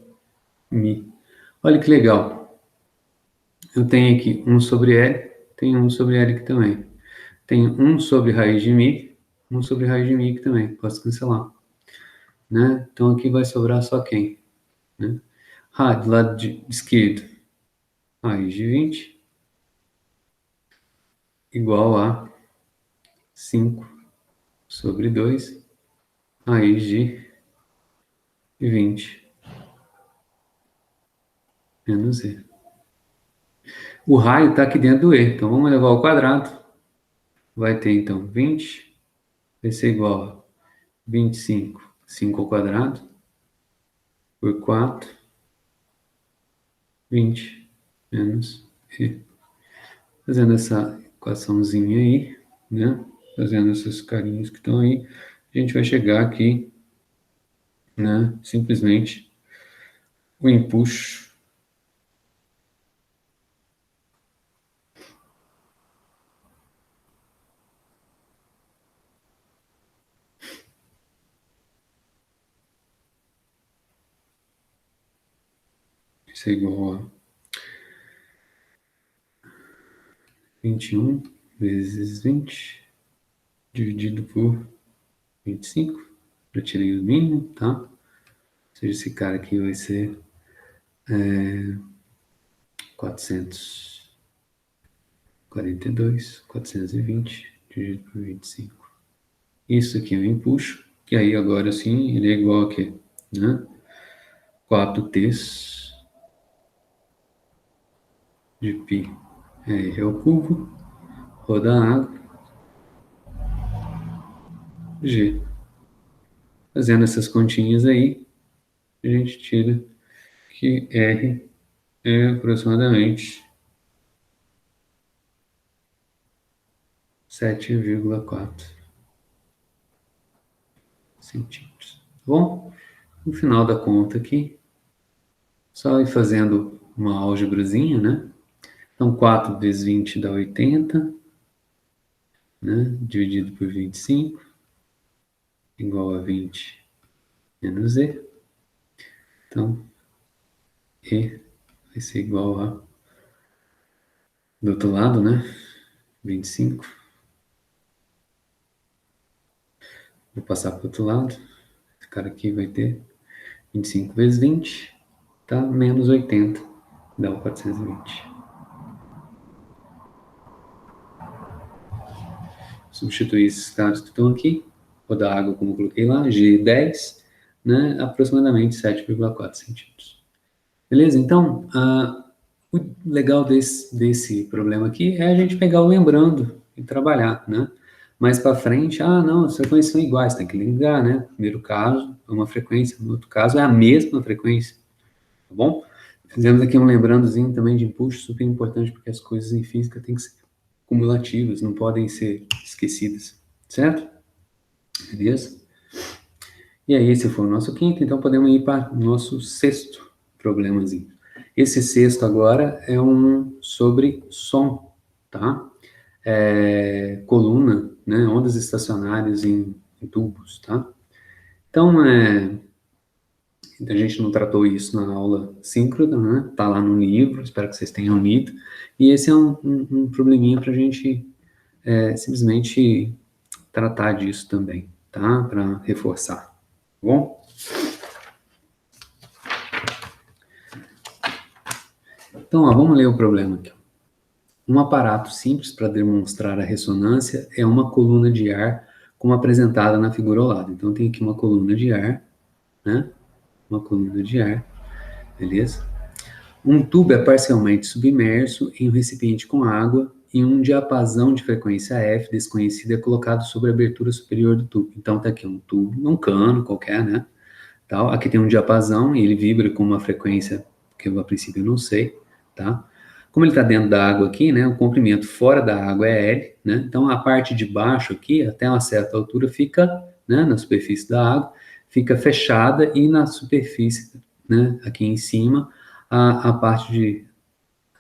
μ. Olha que legal. Eu tenho aqui 1 sobre L, tenho 1 sobre L aqui também. Tenho 1 sobre raiz de μ, 1 sobre raiz de μ aqui também, posso cancelar. Né? Então aqui vai sobrar só quem? Né? Do lado esquerdo, raiz de 20 igual a 5 sobre 2, raiz de 20 menos E. O raio está aqui dentro do E, então vamos levar ao quadrado. Vai ter então 20, vai ser igual a 25, 5 ao quadrado, por 4, 20 menos E. Fazendo essa equaçãozinha aí, né? Fazendo esses carinhos que estão aí, a gente vai chegar aqui, né? Simplesmente o empuxo isso é igual a 21 vezes 20 dividido por 25. Já tirei o mínimo, tá? Ou seja, esse cara aqui vai ser 442, 420 dividido por 25. Isso aqui é o empuxo, que aí agora sim ele é igual a quê? Né? 4t de π R ao cubo, roda a água, G. Fazendo essas continhas aí, a gente tira que R é aproximadamente 7,4 centímetros. Tá bom? No final da conta aqui, só ir fazendo uma álgebrazinha, né? Então, 4 vezes 20 dá 80, né? Dividido por 25, igual a 20 menos E. Então, E vai ser igual a, do outro lado, né? 25. Vou passar para o outro lado. Esse cara aqui vai ter 25 vezes 20, tá? Menos 80, dá o 420. Substituir esses caras que estão aqui. Vou dar água como eu coloquei lá, G10, né? Aproximadamente 7,4 centímetros. Beleza? Então, o legal desse problema aqui é a gente pegar o lembrando e trabalhar, né? Mais para frente, não, as frequências são iguais, tem que ligar, né? Primeiro caso é uma frequência, no outro caso é a mesma frequência, tá bom? Fizemos aqui um lembrandozinho também de impulso, super importante, porque as coisas em física têm que ser cumulativas, não podem ser esquecidas, certo? Beleza? E aí, esse foi o nosso quinto, então podemos ir para o nosso sexto problemazinho. Esse sexto agora é um sobre som, tá? Coluna, né? Ondas estacionárias em tubos, tá? Então, a gente não tratou isso na aula síncrona, né? Tá lá no livro, espero que vocês tenham lido. E esse é um probleminha para a gente simplesmente tratar disso também, tá? Para reforçar, tá bom? Então, vamos ler o problema aqui. Um aparato simples para demonstrar a ressonância é uma coluna de ar, como apresentada na figura ao lado. Então, tem aqui uma coluna de ar, né? Uma coluna de ar, beleza? Um tubo é parcialmente submerso em um recipiente com água e um diapasão de frequência F desconhecida é colocado sobre a abertura superior do tubo. Então, tá aqui um tubo, um cano qualquer, né? Tal. Aqui tem um diapasão e ele vibra com uma frequência que eu, a princípio, não sei, tá? Como ele está dentro da água aqui, né? O comprimento fora da água é L, né? Então, a parte de baixo aqui, até uma certa altura, fica, né? Na superfície da água, fica fechada e na superfície, né? Aqui em cima, a parte de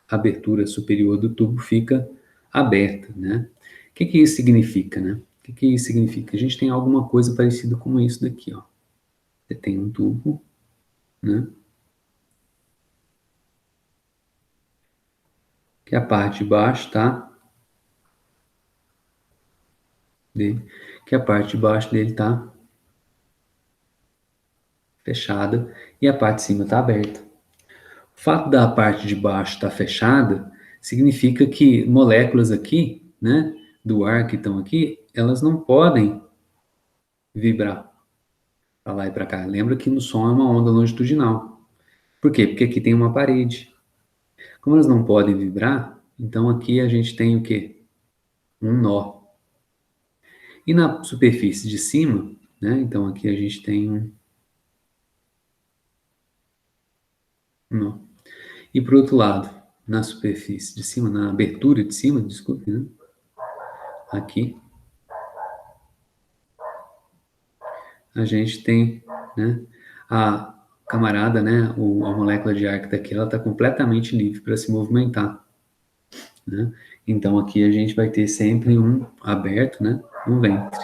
abertura superior do tubo fica aberta, né? O que que isso significa, né? O que que isso significa? A gente tem alguma coisa parecida com isso daqui, ó. Você tem um tubo, né? Que a parte de baixo tá dele, que a parte de baixo dele tá fechada e a parte de cima tá aberta. O fato da parte de baixo estar fechada significa que moléculas aqui, né, do ar que estão aqui, elas não podem vibrar para lá e para cá. Lembra que no som é uma onda longitudinal. Por quê? Porque aqui tem uma parede. Como elas não podem vibrar, então aqui a gente tem o quê? Um nó. E na superfície de cima, né, então aqui a gente tem um nó. E por outro lado, na superfície de cima, na abertura de cima, desculpe, né? Aqui, a gente tem, né? A camarada, né? A molécula de ar que está aqui, ela está completamente livre para se movimentar, né? Então aqui a gente vai ter sempre um aberto, né? Um ventre.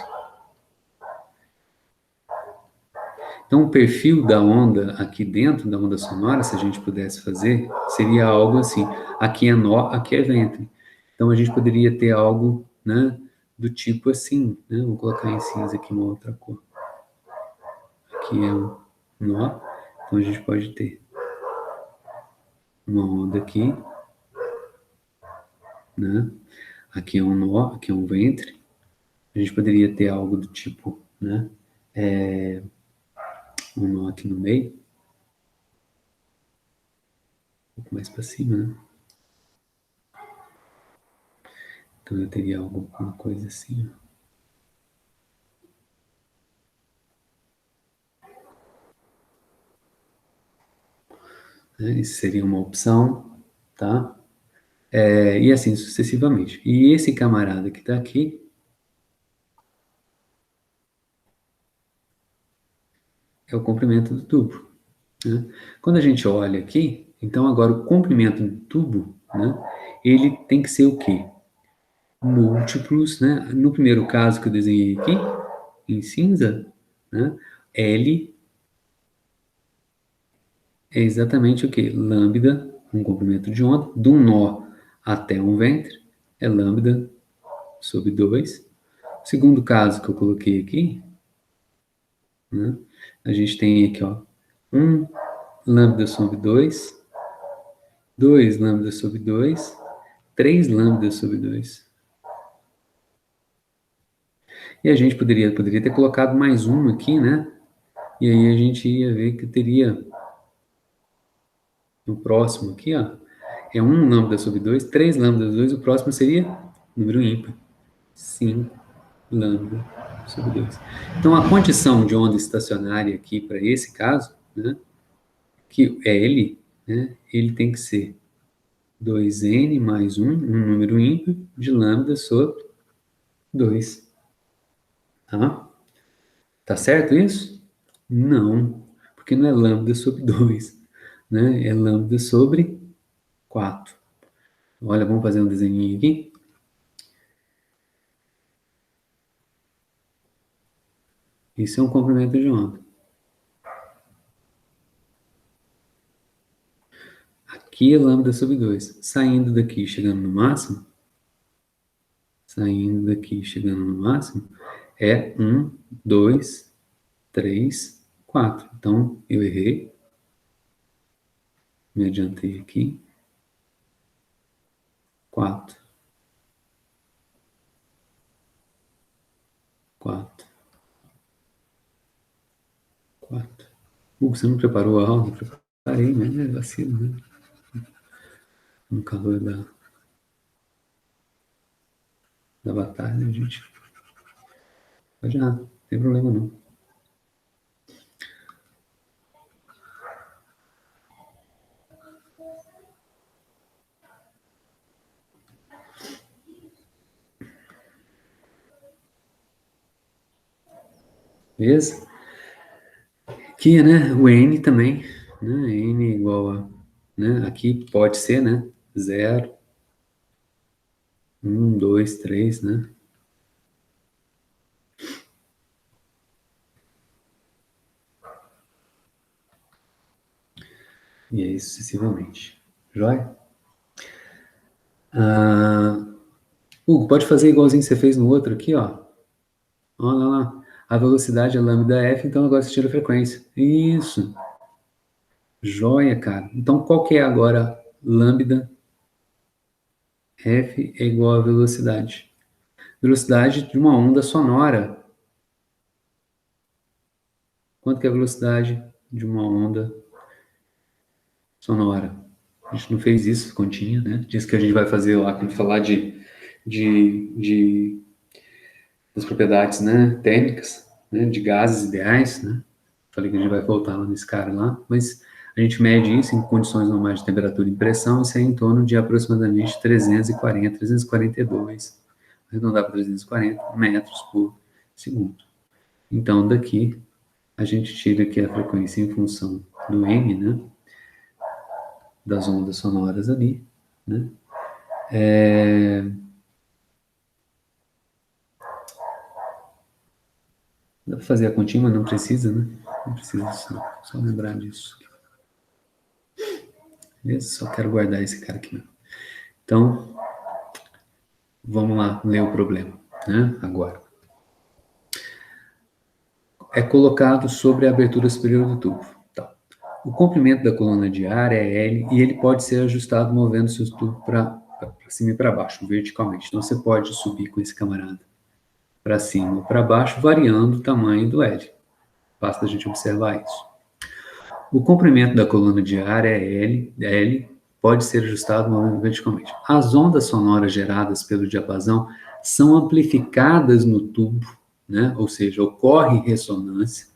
Então o perfil da onda aqui dentro da onda sonora, se a gente pudesse fazer, seria algo assim: aqui é nó, aqui é ventre. Então a gente poderia ter algo, né? Do tipo assim, né? Vou colocar em cinza aqui uma outra cor. Aqui é um nó, então a gente pode ter uma onda aqui, né? Aqui é um nó, aqui é um ventre. A gente poderia ter algo do tipo, né? Um nó aqui no meio, um pouco mais para cima, né? Então eu teria alguma coisa assim, ó. Né? Isso seria uma opção, tá? E assim sucessivamente. E esse camarada que está aqui é o comprimento do tubo, né? Quando a gente olha aqui, então agora o comprimento do tubo, né? Ele tem que ser o quê? Múltiplos, né? No primeiro caso que eu desenhei aqui, em cinza, né? L é exatamente o quê? Lambda, um comprimento de onda, de um nó até um ventre, é lambda sobre 2. Segundo caso que eu coloquei aqui, né? A gente tem aqui, ó, 1 lambda sobre 2, 2 lambda sobre 2, 3 lambda sobre 2. E a gente poderia ter colocado mais um aqui, né? E aí a gente ia ver que teria no próximo aqui, ó, é 1 lambda sobre 2, 3 lambda sobre 2, o próximo seria número ímpar, 5. lambda sobre 2. Então, a condição de onda estacionária aqui, para esse caso, né, que é L, né, ele tem que ser 2n mais 1, um número ímpar, de lambda sobre 2. Tá? Tá certo isso? Não, porque não é lambda sobre 2, né? É lambda sobre 4. Olha, vamos fazer um desenho aqui. Isso é um comprimento de onda. Aqui é lambda sobre 2. Saindo daqui, chegando no máximo, é 1, 2, 3, 4. Então, eu errei. Me adiantei aqui. 4. 4. 4. Você não preparou a aula? Preparei, mas é vacilo, né? No calor da batalha, gente. Pode já, não tem problema não. Beleza? Aqui, né, o N também, né, N igual a, né, aqui pode ser, né, 0, 1, 2, 3, né, e aí sucessivamente. Joia? Hugo, pode fazer igualzinho que você fez no outro aqui, ó. Olha lá. A velocidade é lambda F, então agora você tira a frequência. Isso. Joia, cara. Então, qual que é agora lambda F é igual a velocidade? Velocidade de uma onda sonora. Quanto que é a velocidade de uma onda sonora? A gente não fez isso, continha, né? Diz que a gente vai fazer lá, quando falar de das propriedades, né, térmicas, né, de gases ideais, né? Falei que a gente vai voltar lá nesse cara lá, mas a gente mede isso em condições normais de temperatura e pressão, isso é em torno de aproximadamente 340, 342, arredondar para 340 metros por segundo. Então, daqui, a gente tira aqui a frequência em função do M, né, das ondas sonoras ali, né, dá para fazer a continha, mas não precisa, né, não precisa só lembrar disso. Beleza? Só quero guardar esse cara aqui. Então, vamos lá ler o problema, né? Agora. É colocado sobre a abertura superior do tubo. Tá. O comprimento da coluna de ar é L e ele pode ser ajustado movendo seu tubo para cima e para baixo, verticalmente. Então, você pode subir com esse camarada para cima ou para baixo, variando o tamanho do L. Basta a gente observar isso. O comprimento da coluna de ar é L pode ser ajustado verticalmente. As ondas sonoras geradas pelo diapasão são amplificadas no tubo, né? Ou seja, ocorre ressonância,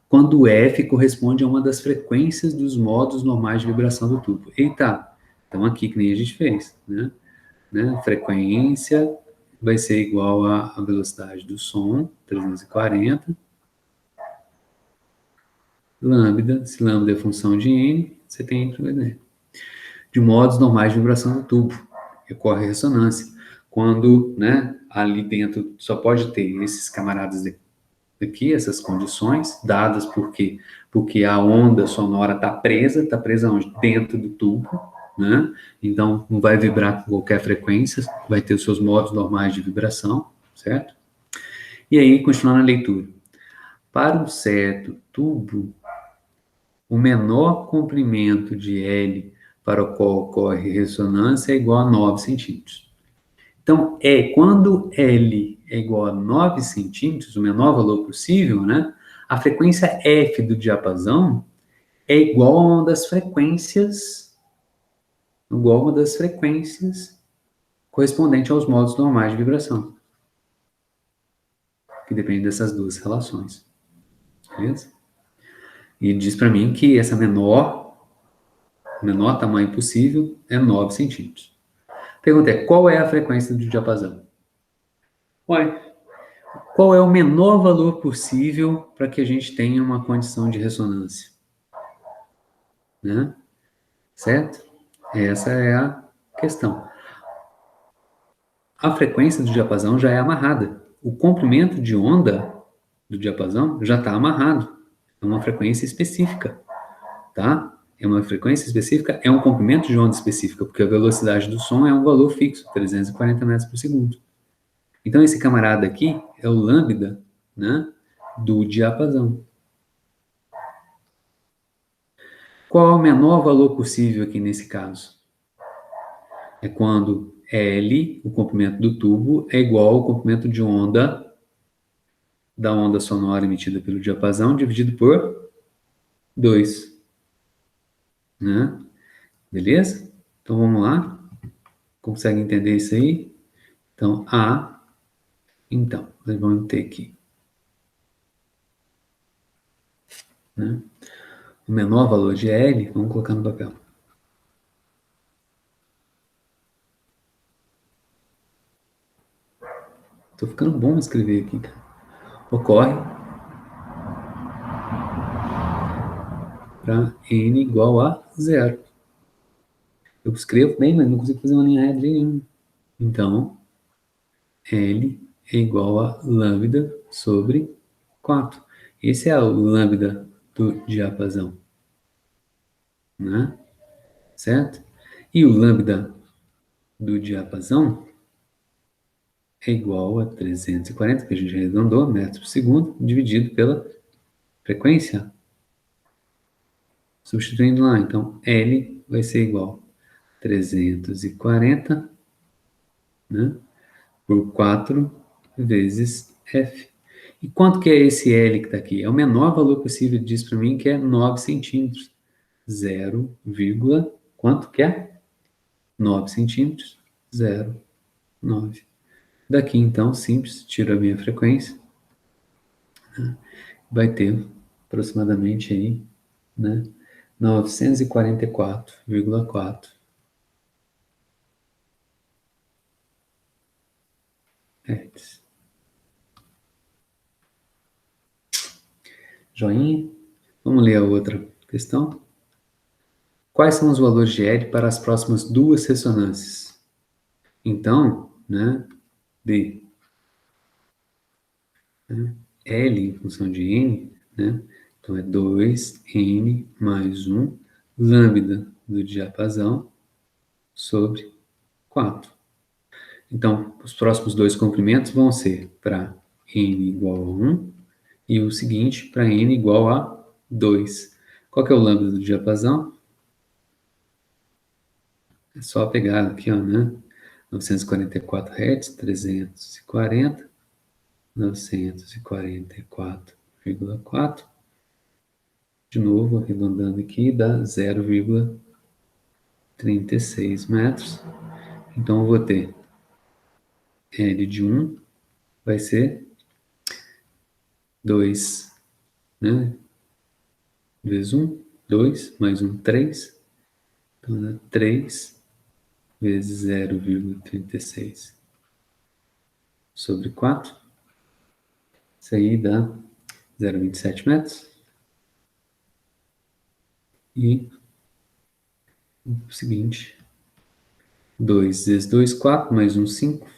quando o F corresponde a uma das frequências dos modos normais de vibração do tubo. Eita, então aqui que nem a gente fez, né? Frequência vai ser igual à velocidade do som, 340, lambda, se lambda é função de n, você tem de modos normais de vibração do tubo. Ocorre ressonância. Quando, né, ali dentro só pode ter esses camaradas aqui, essas condições, dadas por quê? Porque a onda sonora está presa onde? Dentro do tubo, né? Então, não vai vibrar com qualquer frequência, vai ter os seus modos normais de vibração, certo? E aí, continuando a leitura. Para um certo tubo, o menor comprimento de L para o qual ocorre ressonância é igual a 9 centímetros. Então, quando L é igual a 9 centímetros, o menor valor possível, né? A frequência F do diapasão é igual a uma das frequências correspondente aos modos normais de vibração. que depende dessas duas relações. Beleza? E diz para mim que essa menor tamanho possível é 9 centímetros. Pergunta é, qual é a frequência do diapasão? Ué, qual é o menor valor possível para que a gente tenha uma condição de ressonância? Né? Certo? Essa é a questão. A frequência do diapasão já é amarrada. O comprimento de onda do diapasão já está amarrado. É uma frequência específica, tá? É uma frequência específica, é um comprimento de onda específica, porque a velocidade do som é um valor fixo, 340 metros por segundo. Então, esse camarada aqui é o lambda, né, do diapasão. Qual é o menor valor possível aqui nesse caso? É quando L, o comprimento do tubo, é igual ao comprimento de onda da onda sonora emitida pelo diapasão dividido por 2. Né? Beleza? Então, vamos lá. Consegue entender isso aí? Então, nós vamos ter aqui, né, o menor valor de L, vamos colocar no papel. Tô ficando bom escrever aqui, cara. Ocorre para N igual a 0. Eu escrevo bem, mas não consigo fazer uma linha reta nenhuma. Então, L é igual a lambda sobre 4. Esse é o lambda do diapasão, né? Certo? E o lambda do diapasão é igual a 340, que a gente arredondou, metros por segundo, dividido pela frequência. Substituindo lá, então, L vai ser igual a 340, né, por 4 vezes F. E quanto que é esse L que está aqui? É o menor valor possível, diz para mim que é 9 centímetros. 0, quanto que é? 9 centímetros, 0,9. Daqui, então, simples, tiro a minha frequência, né, vai ter aproximadamente aí, né, 944,4 Hz. Joinha. Vamos ler a outra questão. Quais são os valores de L para as próximas duas ressonâncias? Então, né, D, né, L em função de N, né, então é 2N mais 1 lambda do diapasão sobre 4. Então, os próximos dois comprimentos vão ser para N igual a 1 e o seguinte para N igual a 2. Qual que é o lambda do diapasão? É só pegar aqui, ó, né? 944 Hz, 340, 944,4. De novo, arredondando aqui, dá 0,36 metros. Então, eu vou ter L de 1 vai ser 2, né? Vezes 1, 2, mais 1, 3. Então, dá 3 vezes 0,36 sobre 4. Isso aí dá 0,27 metros. E o seguinte, 2 vezes 2, 4, mais 1, 5.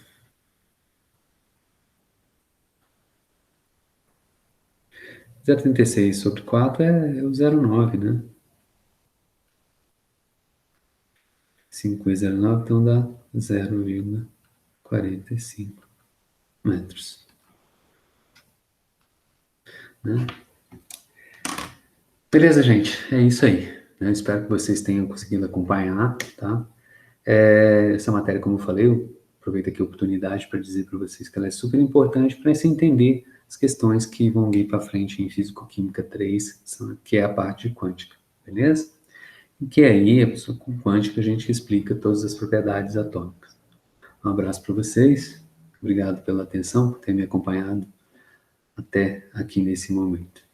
0,36 sobre 4 é o 0,9, né? 5 vezes 0,9, então dá 0,45 metros. Né? Beleza, gente? É isso aí. Eu espero que vocês tenham conseguido acompanhar, tá? Essa matéria, como eu falei, eu aproveito aqui a oportunidade para dizer para vocês que ela é super importante para se entender as questões que vão vir para frente em Físico-Química 3, que é a parte de quântica, beleza? E que aí, com quântica, a gente explica todas as propriedades atômicas. Um abraço para vocês, obrigado pela atenção, por ter me acompanhado até aqui nesse momento.